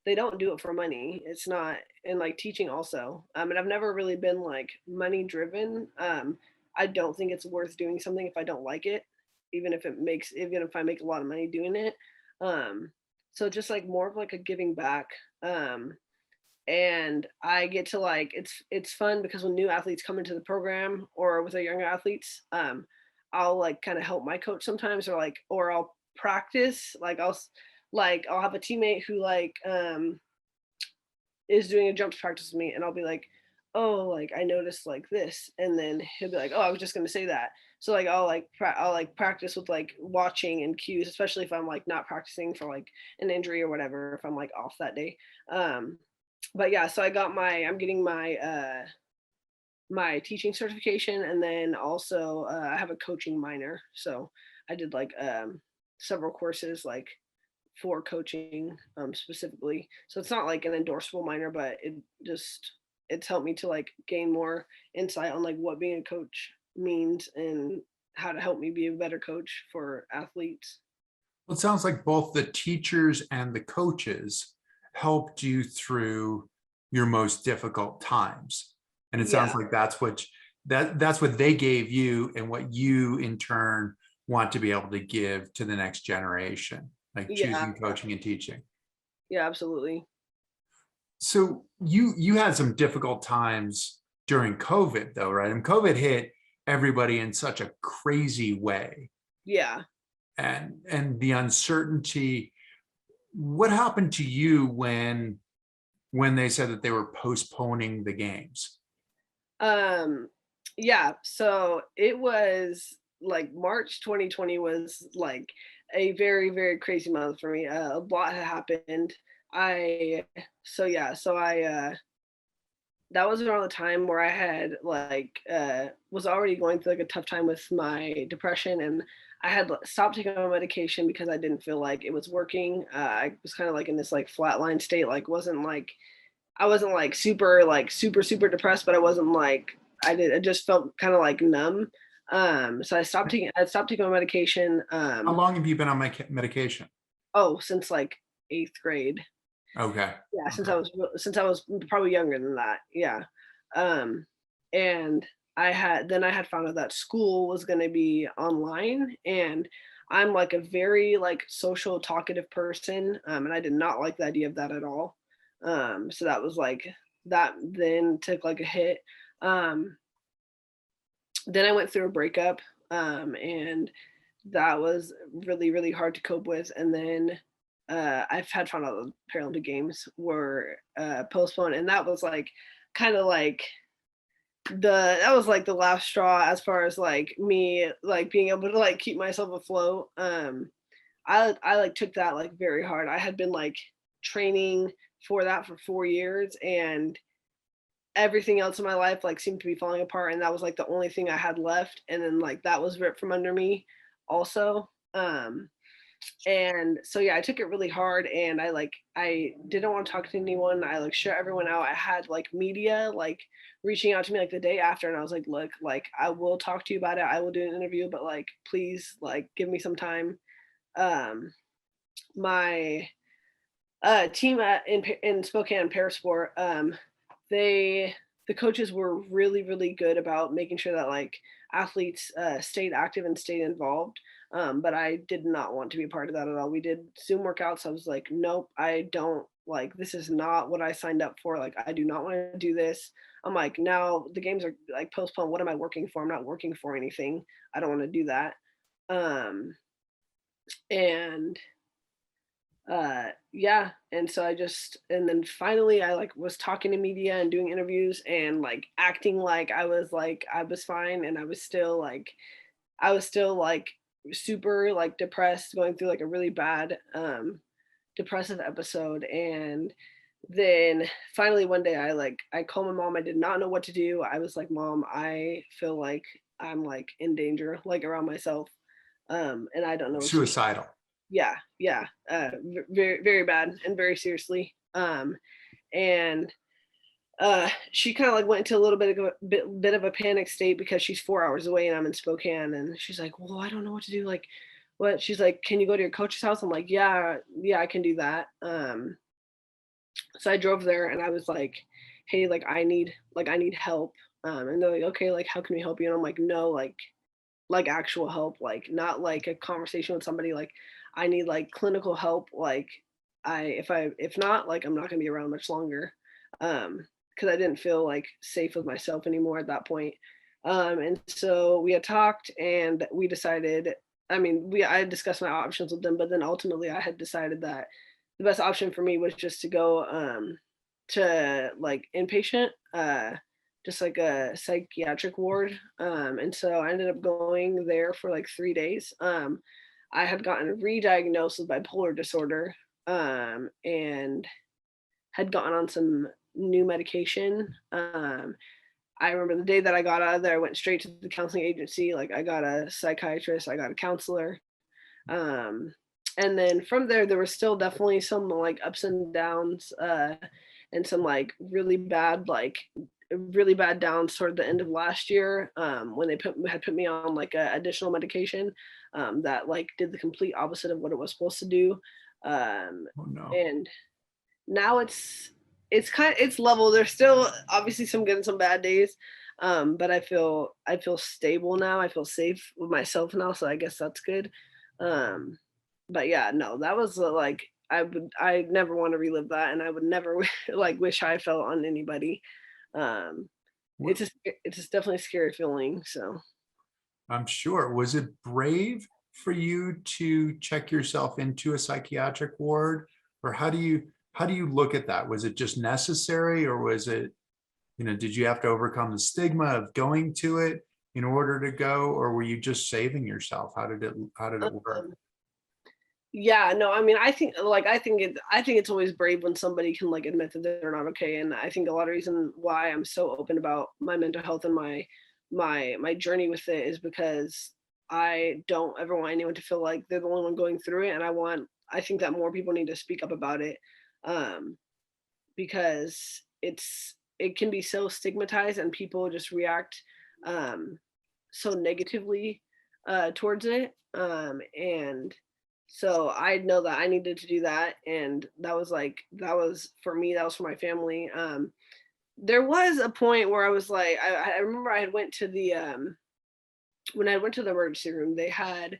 they don't do it for money. It's not, and like teaching also. And I've never really been like money driven. I don't think it's worth doing something if I don't like it, even if I make a lot of money doing it. Um so just like more of like a giving back. Um and I get to like, it's fun because when new athletes come into the program or with our younger athletes, I'll like kind of help my coach sometimes, or I'll practice, like I'll have a teammate who like is doing a jumps practice with me, and I'll be like, oh, like I noticed like this, and then he'll be like, oh, I was just gonna say that. So like I'll like practice with like watching and cues, especially if I'm like not practicing for like an injury or whatever, if I'm like off that day. um but yeah, so I'm getting my teaching certification, and then also I have a coaching minor, so I did like several courses like for coaching specifically. So it's not like an endorsable minor, but it's helped me to like gain more insight on like what being a coach means and how to help me be a better coach for athletes. Well, it sounds like both the teachers and the coaches helped you through your most difficult times. And it sounds Yeah. like that's what they gave you and what you in turn want to be able to give to the next generation, like Yeah. choosing coaching and teaching. Yeah, absolutely. So you had some difficult times during COVID though, right? And COVID hit everybody in such a crazy way. Yeah. And the uncertainty. What happened to you when they said that they were postponing the games? Um, yeah, so it was like March 2020 was like a very, very crazy month for me. A lot had happened. I so yeah, so I that was around the time where I had like was already going through like a tough time with my depression, and I had stopped taking my medication because I didn't feel like it was working. I was kind of like in this like flatline state, like wasn't like I wasn't like super depressed, but I wasn't like I just felt kind of like numb. So I stopped taking my medication. How long have you been on medication? Oh, since like eighth grade. Okay. Yeah, Okay. since I was probably younger than that. Yeah. Um, and I had found out that school was going to be online, and I'm like a very like social talkative person, and I did not like the idea of that at all. So that was like that then took like a hit. Um, then I went through a breakup, and that was really, really hard to cope with. And then I've had found out the Paralympic Games were postponed, and that was like kind of like that was like the last straw as far as like me like being able to like keep myself afloat. I like took that like very hard. I had been like training for that for 4 years, and everything else in my life like seemed to be falling apart, and that was like the only thing I had left, and then like that was ripped from under me also. And so yeah, I took it really hard, and I didn't want to talk to anyone. I like shut everyone out. I had like media like reaching out to me like the day after, and I was like, look, like I will talk to you about it. I will do an interview, but like please like give me some time. Um my team in Spokane Parasport, they the coaches were really really good about making sure that like athletes stayed active and stayed involved. But I did not want to be a part of that at all. We did Zoom workouts. I was like, nope, I don't like this is not what I signed up for. Like I do not want to do this. I'm like, now the games are like postponed. What am I working for? I'm not working for anything. I don't want to do that. Um, and yeah, and so and then finally I like was talking to media and doing interviews and like acting like I was fine, and I was still like super like depressed, going through like a really bad depressive episode. And then finally one day I called my mom. I did not know what to do. I was like, mom, I feel like I'm like in danger, like around myself, and I don't know what to do. Suicidal. Yeah, yeah, very, very bad and very seriously. And she kind of like went into a little bit of a panic state because she's 4 hours away and I'm in Spokane, and she's like, "Well, I don't know what to do." Like, what? She's like, "Can you go to your coach's house?" I'm like, "Yeah, yeah, I can do that." So I drove there and I was like, "Hey, like I need help." And they're like, "Okay, like how can we help you?" And I'm like, "No, like actual help, like not like a conversation with somebody, like I need like clinical help. Like if not, like I'm not gonna be around much longer." Because I didn't feel like safe with myself anymore at that point. And so we had talked and we decided, I mean, I had discussed my options with them, but then ultimately I had decided that the best option for me was just to go to like inpatient, just like a psychiatric ward. And so I ended up going there for like 3 days. I had gotten re-diagnosed with bipolar disorder, and had gotten on some new medication. I remember the day that I got out of there, I went straight to the counseling agency. Like I got a psychiatrist, I got a counselor. Um, and then from there, there was still definitely some like ups and downs, and some like really bad downs toward the end of last year, when they had put me on like a additional medication, that like did the complete opposite of what it was supposed to do. Oh no. And now it's level. There's still obviously some good and some bad days. But I feel stable now. I feel safe with myself now, so I guess that's good. Um, but yeah, no, that was like I never want to relive that, and I would never like wish I felt on anybody. Um, What, it's just definitely a scary feeling. So I'm sure. Was it brave for you to check yourself into a psychiatric ward? Or how do you look at that? Was it just necessary, or was it, did you have to overcome the stigma of going to it in order to go, or were you just saving yourself? How did it work? um, yeah, no, I mean, I think it's always brave when somebody can like admit that they're not okay, and I think a lot of reason why I'm so open about my mental health and my journey with it is because I don't ever want anyone to feel like they're the only one going through it, and I think that more people need to speak up about it, um, because it can be so stigmatized and people just react um, so negatively towards it, and so I know that I needed to do that, and that was for me, that was for my family. There was a point where I was like, I remember I had went to the when I went to the emergency room, they had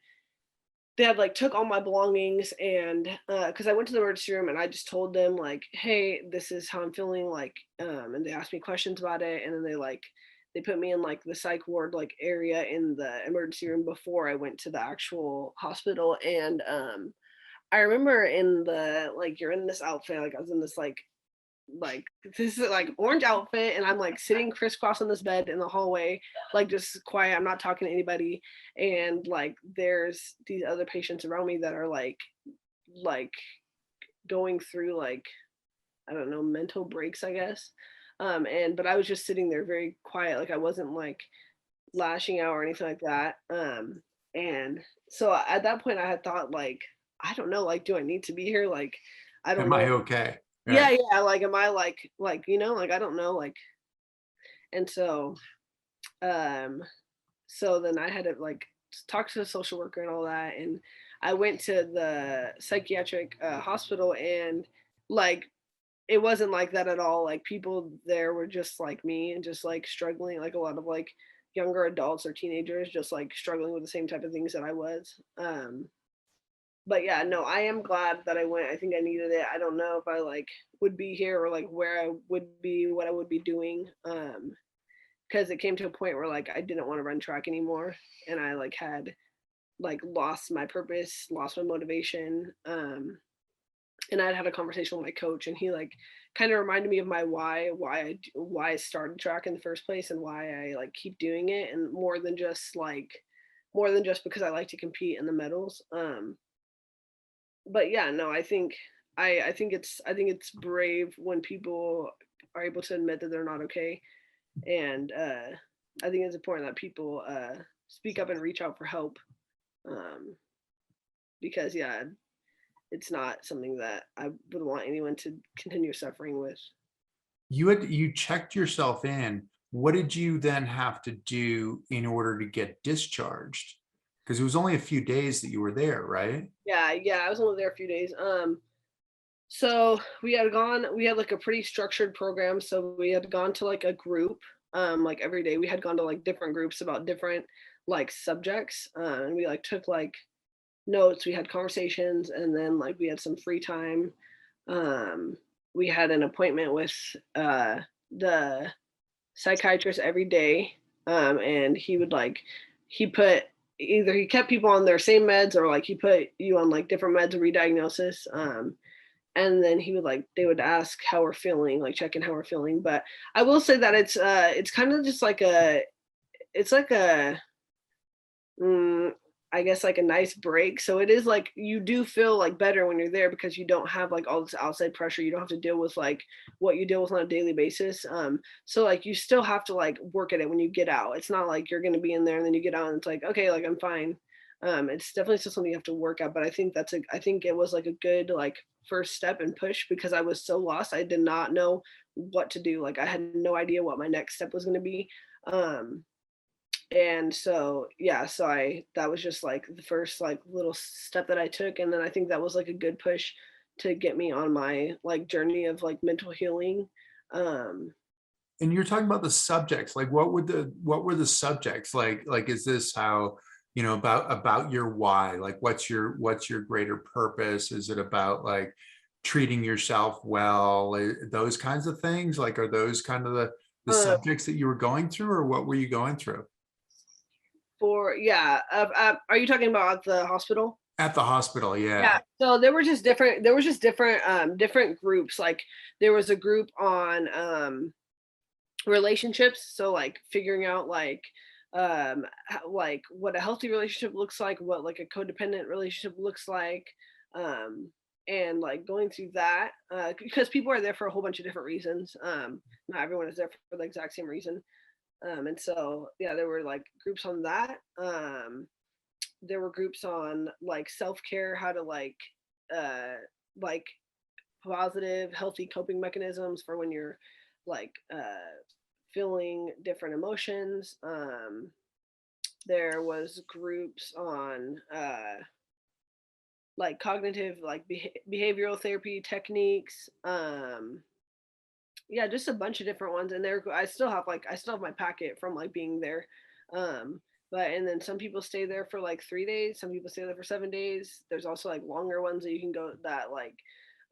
like took all my belongings, and because I went to the emergency room and I just told them like, hey, this is how I'm feeling, like, and they asked me questions about it, and then they put me in like the psych ward like area in the emergency room before I went to the actual hospital. And I remember in the like you're in this outfit, like I was in this like this is like orange outfit, and I'm like sitting crisscross on this bed in the hallway, like just quiet, I'm not talking to anybody, and like there's these other patients around me that are like going through like, I don't know, mental breaks, I guess. And but I was just sitting there very quiet, like I wasn't like lashing out or anything like that. And so at that point I had thought like, I don't know, like, do I need to be here? Like, I don't Am I know. okay? Yeah, Right. yeah. Like, am I like, I don't know. Like, and um, so then I had to like talk to the social worker and all that. And I went to the psychiatric hospital, and like, it wasn't like that at all. Like, people there were just like me and just like struggling, like a lot of like younger adults or teenagers just like struggling with the same type of things that I was. But yeah, no, I am glad that I went. I think I needed it. I don't know if I like would be here or like where I would be, what I would be doing. Because it came to a point where like I didn't want to run track anymore, and I like had like lost my purpose, lost my motivation. And I'd had a conversation with my coach, and he like kind of reminded me of my why I started track in the first place, and why I like keep doing it, and more than just because I like to compete in the medals. But yeah, no, I think it's brave when people are able to admit that they're not okay, and I think it's important that people speak up and reach out for help, um, because yeah, it's not something that I would want anyone to continue suffering with. You checked yourself in. What did you then have to do in order to get discharged? Because it was only a few days that you were there, right? Yeah, yeah, I was only there a few days. So we had like a pretty structured program. So we had gone to like a group, like every day. We had gone to like different groups about different like subjects, and we like took like notes. We had conversations, and then like we had some free time. Um, we had an appointment with the psychiatrist every day, and he would like he put either he kept people on their same meds, or like he put you on like different meds of re-diagnosis. And then he would like they would ask how we're feeling, like check in how we're feeling. But I will say that it's kind of just like a it's like a mm, I guess like a nice break. So it is like you do feel like better when you're there because you don't have like all this outside pressure. You don't have to deal with like what you deal with on a daily basis. So like you still have to like work at it when you get out. It's not like you're gonna be in there and then you get out and it's like, okay, like I'm fine. It's definitely still something you have to work at, but I think it was like a good like first step and push because I was so lost. I did not know what to do. Like I had no idea what my next step was gonna be. Um, and so yeah, so I that was just like the first like little step that I took, and then I think that was like a good push to get me on my like journey of like mental healing. um And you're talking about the subjects, like what were the subjects? Like is this how, about your why? Like what's your greater purpose? Is it about like treating yourself well, those kinds of things? Like are those kind of the um subjects that you were going through, or what were you going through for yeah are you talking about at the hospital? at the hospital? Yeah, Yeah. so different groups. Like there was a group on relationships, so like figuring out like like what a healthy relationship looks like, what like a codependent relationship looks like. um and like going through that because people are there for a whole bunch of different reasons. Not everyone is there for the exact same reason. And so yeah, there were like groups on that. There were groups on like self-care, how to uh like positive healthy coping mechanisms for when you're like feeling different emotions. There was groups on like cognitive like behavioral therapy techniques. Yeah, just a bunch of different ones, and there I still have my packet from like being there. But and then some people stay there for like 3 days, some people stay there for 7 days. There's also like longer ones that you can go that like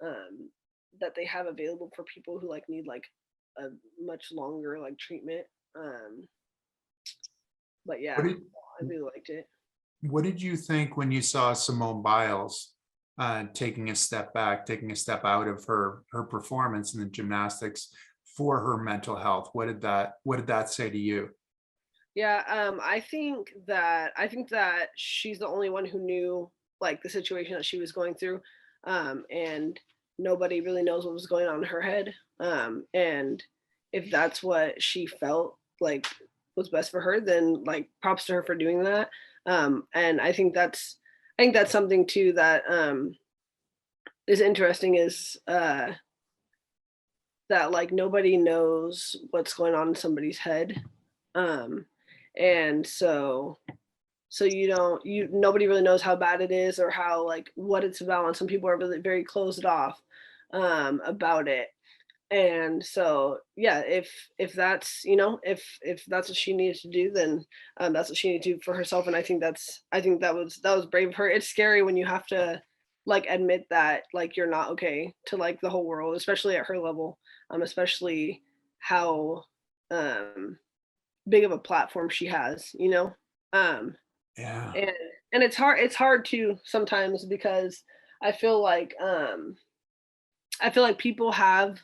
um that they have available for people who like need like a much longer like treatment. um but What yeah, did I really liked it. what did you think when you saw Simone Biles taking a step back, taking a step out of her performance in the gymnastics for her mental health? What did that say to you? Yeah, I think that she's the only one who knew like the situation that she was going through. And nobody really knows what was going on in her head. And if that's what she felt like was best for her, then like props to her for doing that. And I think that's something too that is interesting is that like nobody knows what's going on in somebody's head. Um and so you don't you nobody really knows how bad it is or how like what it's about, and some people are really very closed off about it. And so yeah, if that's if that's what she needs to do, then that's what she needs to do for herself. And I think that was brave of her. It's scary when you have to like admit that like you're not okay to like the whole world, especially at her level. Especially how um big of a platform she has, you know. um Yeah. and it's hard to sometimes because I feel like I feel like people have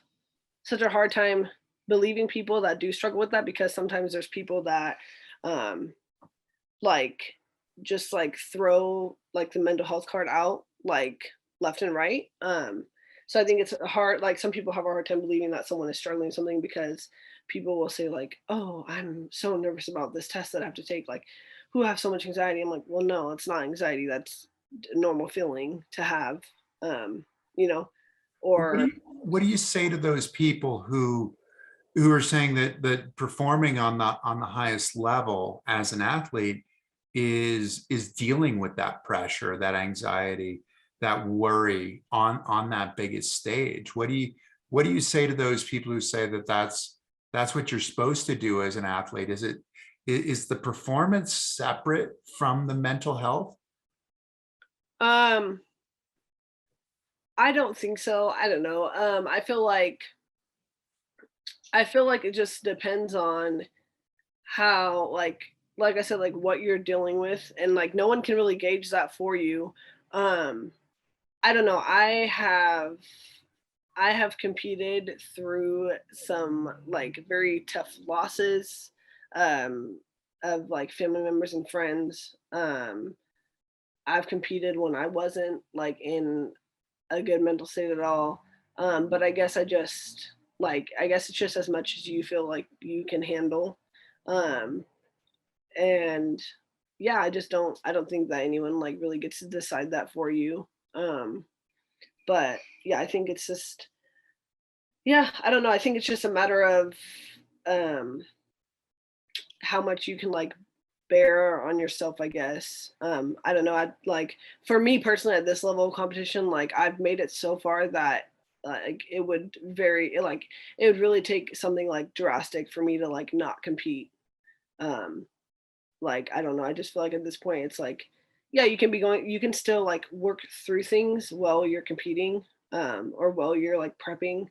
such a hard time believing people that do struggle with that, because sometimes there's people that um like just like throw like the mental health card out like left and right. So I think it's hard, like some people have a hard time believing that someone is struggling with something because people will say like, oh, I'm so nervous about this test that I have to take, like who have so much anxiety. I'm like, well, no, it's not anxiety, that's a normal feeling to have. um you know, or What do you say to those people who are saying that performing on the highest level as an athlete is dealing with that pressure, that anxiety, that worry on that biggest stage? What do you say to those people who say that that's what you're supposed to do as an athlete? Is the performance separate from the mental health? um I don't think so. I don't know. I feel like it just depends on how like I said, like what you're dealing with, and like no one can really gauge that for you. Um I don't know. I have competed through some like very tough losses um of like family members and friends. I've competed when I wasn't like in a good mental state at all. But I guess I guess it's just as much as you feel like you can handle. Um, and yeah, I don't think that anyone like really gets to decide that for you. But yeah, I think it's just yeah, I don't know. I think it's just a matter of um how much you can like bear on yourself, I guess. I don't know. I like for me personally at this level of competition, like I've made it so far that like it would really take something like drastic for me to like not compete. Um like I don't know. I just feel like at this point it's like yeah, you can still like work through things while you're competing or while you're like prepping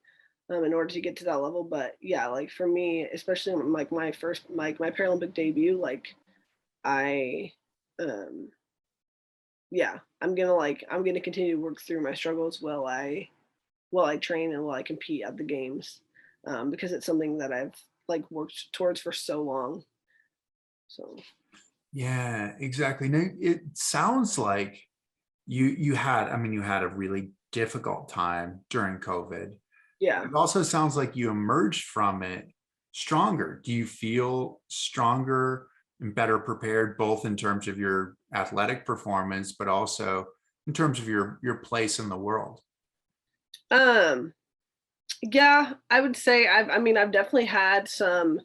in order to get to that level. But yeah, like for me, especially like my first like my Paralympic debut, like I um yeah, I'm gonna continue to work through my struggles while I train and while I compete at the games. Because it's something that I've like worked towards for so long. So Yeah, exactly. No, it sounds like you had, I mean, you had a really difficult time during COVID. yeah. It also sounds like you emerged from it stronger. Do you feel stronger and better prepared, both in terms of your athletic performance, but also in terms of your place in the world? Um yeah, I would say I mean I've definitely had some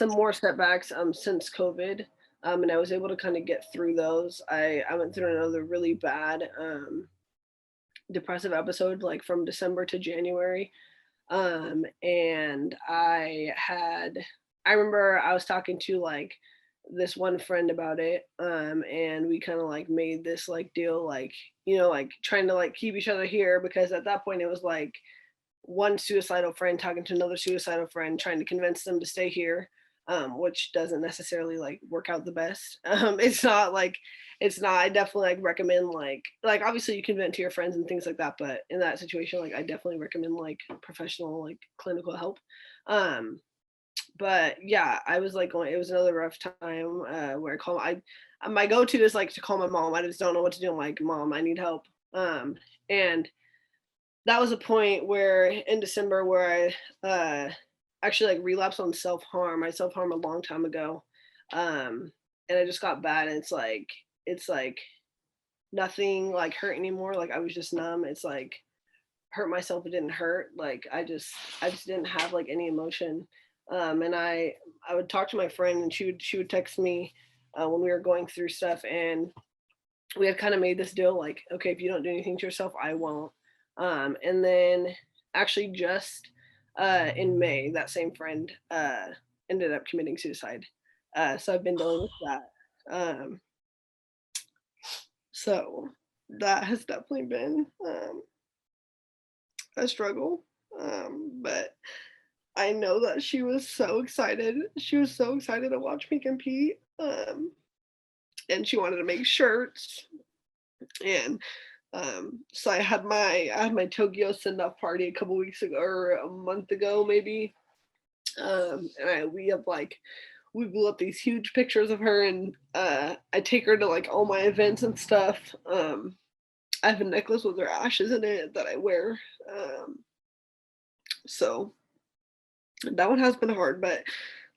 more setbacks since COVID. And I was able to kind of get through those. I went through another really bad depressive episode like from December to January. And I remember I was talking to like this one friend about it. And we kind of like made this like deal, like, like trying to like keep each other here because at that point it was like one suicidal friend talking to another suicidal friend trying to convince them to stay here, which doesn't necessarily like work out the best. It's not like it's not. I definitely like recommend like obviously you can vent to your friends and things like that, but in that situation, like I definitely recommend like professional like clinical help. Um, but yeah, I was like going. It was another rough time where my go to is like to call my mom. I just don't know what to do. I'm like, Mom, I need help. And that was a point where in December where actually like relapsed on self-harm. I self-harmed a long time ago. And I just got bad and it's like nothing like hurt anymore. Like I was just numb. It's like hurt myself, it didn't hurt. Like I just didn't have like any emotion. And I would talk to my friend and she would text me when we were going through stuff and we had kind of made this deal like, okay, if you don't do anything to yourself, I won't. And then actually just in May, that same friend ended up committing suicide. So I've been dealing with that. Um, so that has definitely been a struggle. But I know that she was so excited. She was so excited to watch me compete. And she wanted to make shirts and so I had my Tokyo send off party a couple weeks ago or a month ago maybe. And we blew up these huge pictures of her and I take her to like all my events and stuff. I have a necklace with her ashes in it that I wear. Um, so that one has been hard, but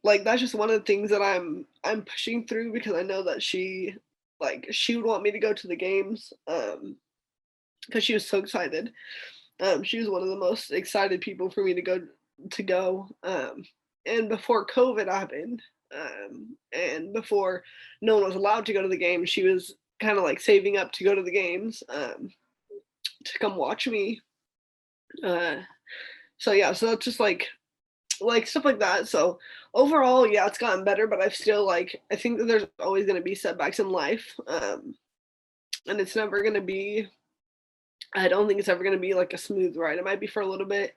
like that's just one of the things that I'm pushing through because I know that she would want me to go to the games. Because she was so excited. She was one of the most excited people for me to go. And before COVID happened, and before no one was allowed to go to the games, she was kind of like saving up to go to the games to come watch me. Uh, so yeah, so it's just like stuff like that. So overall, yeah, it's gotten better, but I think that there's always going to be setbacks in life, and it's never going to be I don't think it's ever gonna be like a smooth ride. It might be for a little bit,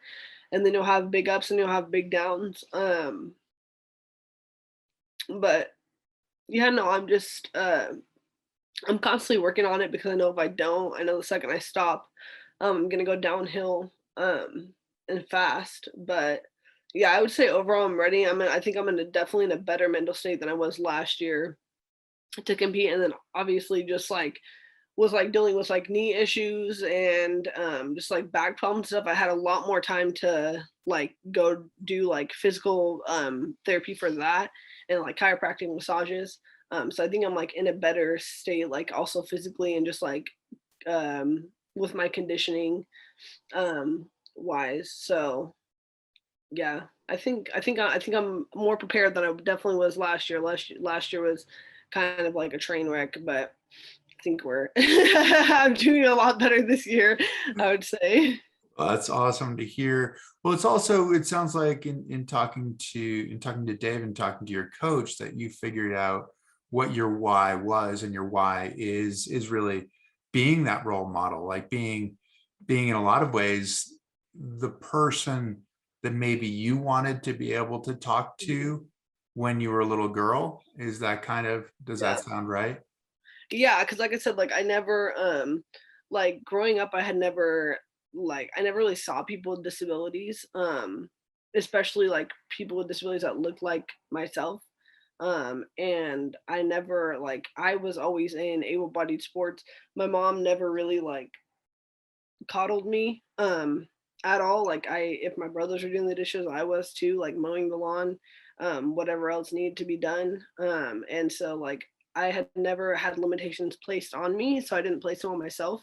and then you'll have big ups and you'll have big downs. But yeah, no, I'm constantly working on it because I know if I don't, I know the second I stop, I'm gonna go downhill and fast. But yeah, I would say overall I'm ready. I think I'm definitely in a better mental state than I was last year to compete, and then obviously just like was like dealing with like knee issues and just like back problems and stuff, I had a lot more time to like go do like physical therapy for that, and like chiropractic massages. So I think I'm like in a better state, like also physically and just like with my conditioning wise. So yeah, I think I'm more prepared than I definitely was last year. Last year was kind of like a train wreck, but I think we're I'm doing a lot better this year, I would say. Well, that's awesome to hear. Well, it's also, it sounds like in talking to Dave and talking to your coach that you figured out what your why was, and your why is really being that role model, like being in a lot of ways the person that maybe you wanted to be able to talk Mhm. to when you were a little girl. Is that kind of, does that Yeah. sound right? Yeah, because like I said, like I never like growing up, I never really saw people with disabilities, especially like people with disabilities that looked like myself. And I never like I was always in able-bodied sports. My mom never really like coddled me at all. Like if my brothers were doing the dishes, I was too, like mowing the lawn, whatever else needed to be done. And so like I had never had limitations placed on me, so I didn't place them on myself.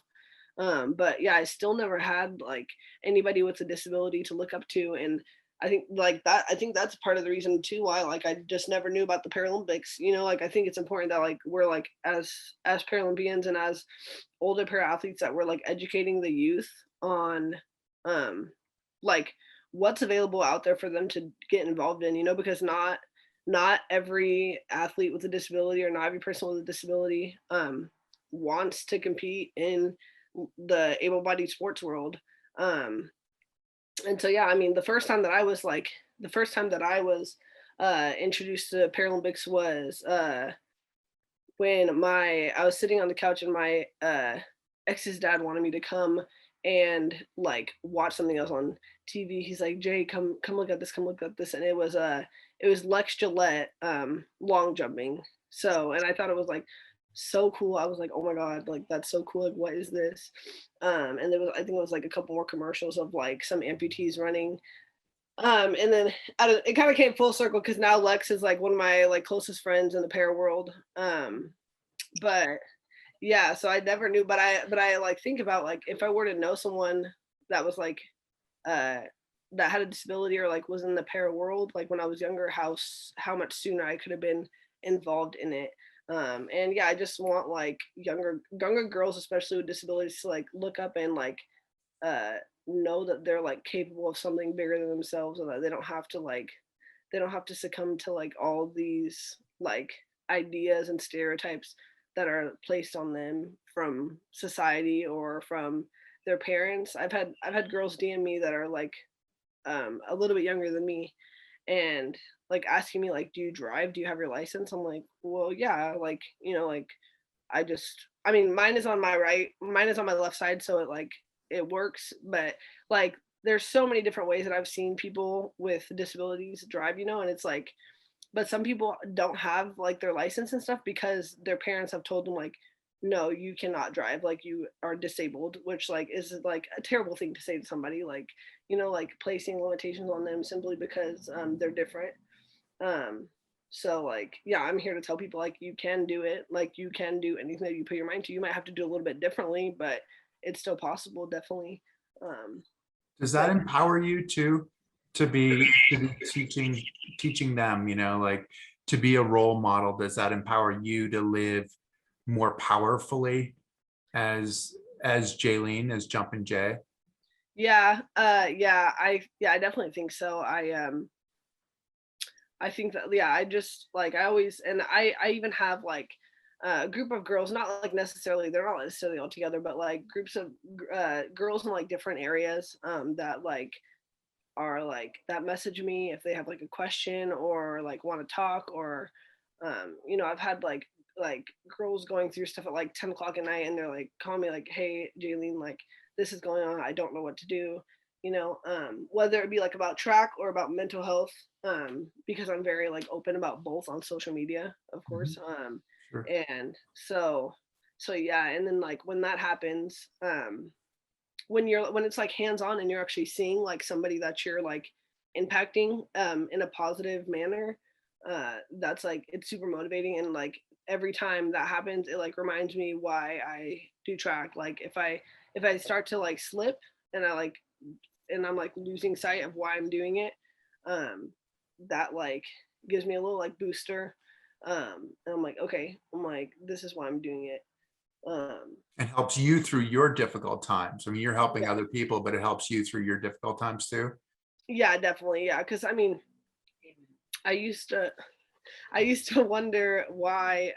But yeah, I still never had like anybody with a disability to look up to. And I think that's part of the reason too why like I just never knew about the Paralympics. Like I think it's important that like we're like as Paralympians and as older para athletes that we're like educating the youth on um like what's available out there for them to get involved in, because not every athlete with a disability or not every person with a disability wants to compete in the able-bodied sports world. Um, and so yeah, I mean, the first time that I was introduced to Paralympics was when my I was sitting on the couch and my ex's dad wanted me to come and like watch something else on TV. He's like, Jay, come look at this, come look at this. And it was Lex Gillette long jumping. So and I thought it was like so cool. I was like, oh my God, like that's so cool. Like, what is this? And there was I think it was like a couple more commercials of like some amputees running. And then it kind of came full circle because now Lex is like one of my like closest friends in the para world. But yeah, so I never knew, but I like think about like if I were to know someone that was like uh that had a disability or like was in the para world like when I was younger, how much sooner I could have been involved in it. And yeah, I just want like younger girls, especially with disabilities, to like look up and like uh know that they're like capable of something bigger than themselves and that they don't have to succumb to like all these like ideas and stereotypes that are placed on them from society or from their parents. I've had girls DM me that are like a little bit younger than me and like asking me like, do you drive? Do you have your license? I'm like, well, yeah, like, like I mean, mine is on my left side, so it works, but like there's so many different ways that I've seen people with disabilities drive, and it's like but some people don't have like their license and stuff because their parents have told them like no, you cannot drive, like you are disabled, which like is like a terrible thing to say to somebody, like like placing limitations on them simply because they're different. um so like yeah, I'm here to tell people like you can do it, like you can do anything that you put your mind to. You might have to do a little bit differently, but it's still possible, definitely. um Does that but empower you to be teaching them, like to be a role model? Does that empower you to live more powerfully as Jaleen, as Jumpin Jay? yeah, yeah, I definitely think so. I think that yeah, I just like I always and I even have like a group of girls, not like necessarily they're not necessarily all together, but like groups of girls in like different areas that like are like that message me if they have like a question or like want to talk or I've had like girls going through stuff at like 10 o'clock at night and they're like calling me like, hey Jaleen, like this is going on, I don't know what to do. Whether it be like about track or about mental health, because I'm very like open about both on social media, of Mhm. course. Sure. And so So yeah, and then like when that happens, when it's like hands on and you're actually seeing like somebody that you're like impacting in a positive manner, that's like it's super motivating. And like every time that happens, it like reminds me why I do track. Like if I start to like slip and I'm like losing sight of why I'm doing it, um, that like gives me a little like booster. And I'm like, okay, I'm like, this is why I'm doing it. And helps you through your difficult times. I mean, you're helping Yeah, other people, but it helps you through your difficult times too. yeah, definitely, yeah. Because I mean, I used to, I used to wonder why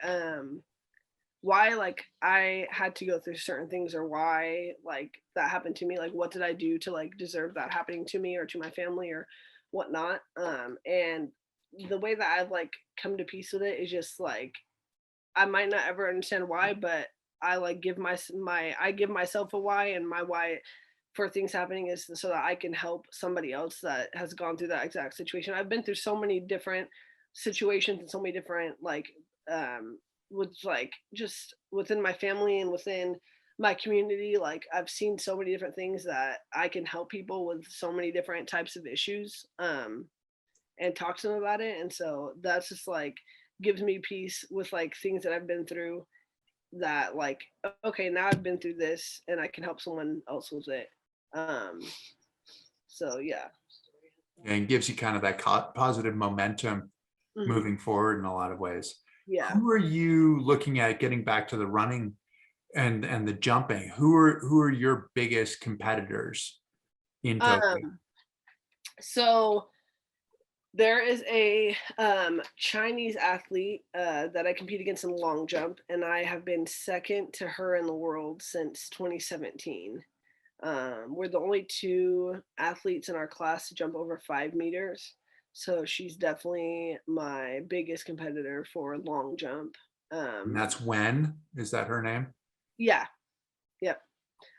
like I had to go through certain things, or why like that happened to me. Like, what did I do to like deserve that happening to me or to my family or whatnot? And the way that I've like come to peace with it is just like I might not ever understand why, but I like I give myself a why, and my why for things happening is so that I can help somebody else that has gone through that exact situation. I've been through so many different situations and so many different like with like just within my family and within my community. Like I've seen so many different things that I can help people with so many different types of issues. And talk to them about it. And so that's just like gives me peace with like things that I've been through, that like, okay, now I've been through this and I can help someone else with it. Um, so yeah. And gives you kind of that positive momentum Mhm. moving forward in a lot of ways. Yeah. Who are you looking at getting back to the running and the jumping? Who are your biggest competitors in Tokyo? Um, so there is a Chinese athlete that I compete against in long jump, and I have been second to her in the world since 2017. We're the only two athletes in our class to jump over 5 meters. So she's definitely my biggest competitor for long jump. And Um, that's when, is that her name? yeah, yep.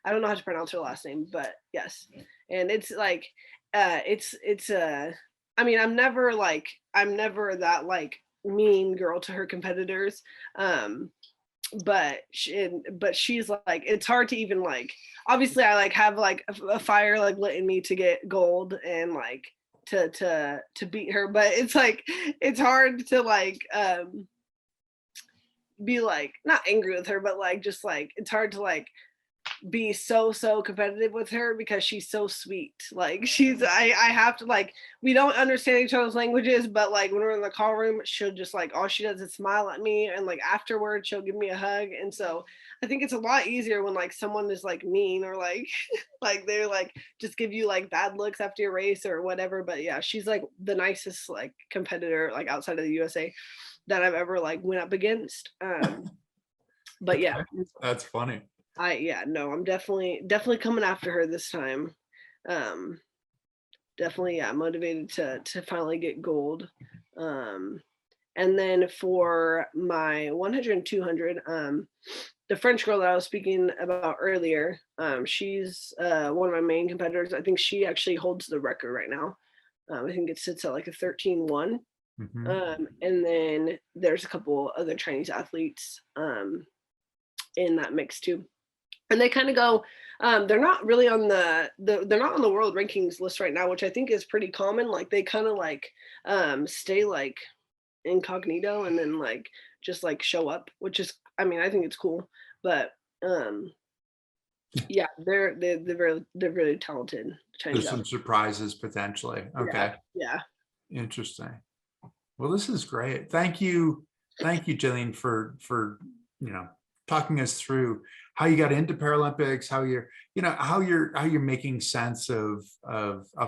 I don't know how to pronounce her last name, but yes. And it's like, it's I mean, I'm never that like mean girl to her competitors. Um, but she's like it's hard to even like obviously I like have like a fire like lit in me to get gold and like to beat her, but it's like it's hard to like be like not angry with her, but like just like it's hard to like be so competitive with her because she's so sweet. Like I have to like we don't understand each other's languages, but like when we're in the call room, she'll just like all she does is smile at me, and like afterwards she'll give me a hug. And so I think it's a lot easier when like someone is like mean or like like they're like just give you like bad looks after your race or whatever. But yeah, she's like the nicest like competitor like outside of the USA that I've ever like went up against. But yeah, Okay, that's funny. yeah, no, I'm definitely coming after her this time. Um, definitely, yeah, motivated to finally get gold. Um, and then for my 100 and 200, the French girl that I was speaking about earlier, she's one of my main competitors. I think she actually holds the record right now. I think it sits at like a 13-1. Mhm. And then there's a couple other Chinese athletes in that mix too, and they kind of go they're not really on they're not on the world rankings list right now, which I think is pretty common. Like they kind of like stay like incognito and then like just like show up, which is I mean I think it's cool. But um yeah, they're really talented Chinese There's some out. surprises potentially. Yeah, Okay, yeah, interesting. Well, this is great. Thank you, Jaleen, for you know talking us through how you got into Paralympics, how you're how you're making sense of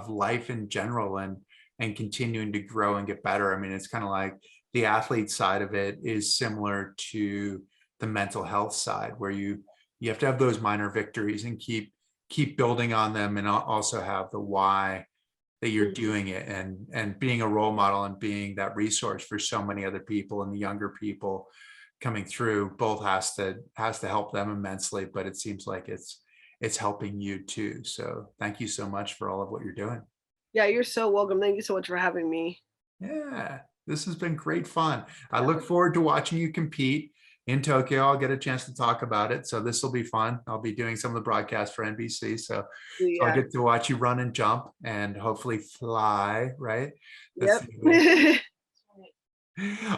life in general and continuing to grow and get better. I mean, it's kind of like the athlete side of it is similar to the mental health side, where you have to have those minor victories and keep building on them, and also have the why that you're mhm. doing it, and being a role model and being that resource for so many other people, and the younger people coming through both has to help them immensely, but it seems like it's helping you too. So thank you so much for all of what you're doing. Yeah, you're so welcome. Thank you so much for having me. Yeah, this has been great fun. I Yeah, look forward to watching you compete. in Tokyo. I'll get a chance to talk about it. So this will be fun. I'll be doing some of the broadcasts for NBC. So I'll Yeah. get to watch you run and jump and hopefully fly, right? That's Yep.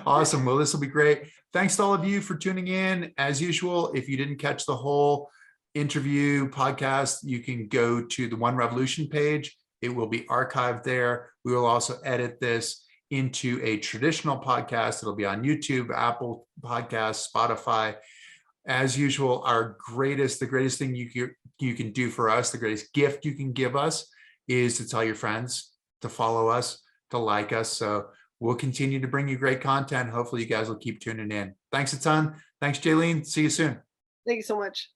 awesome. Well, this will be great. Thanks to all of you for tuning in. As usual, if you didn't catch the whole interview podcast, you can go to the One Revolution page. It will be archived there. We will also edit this into a traditional podcast. It'll be on YouTube, Apple Podcasts, Spotify. As usual, the greatest thing you can do for us, the greatest gift you can give us is to tell your friends, to follow us, to like us. So we'll continue to bring you great content. Hopefully you guys will keep tuning in. Thanks a ton. Thanks, Jaleen. See you soon. Thank you so much.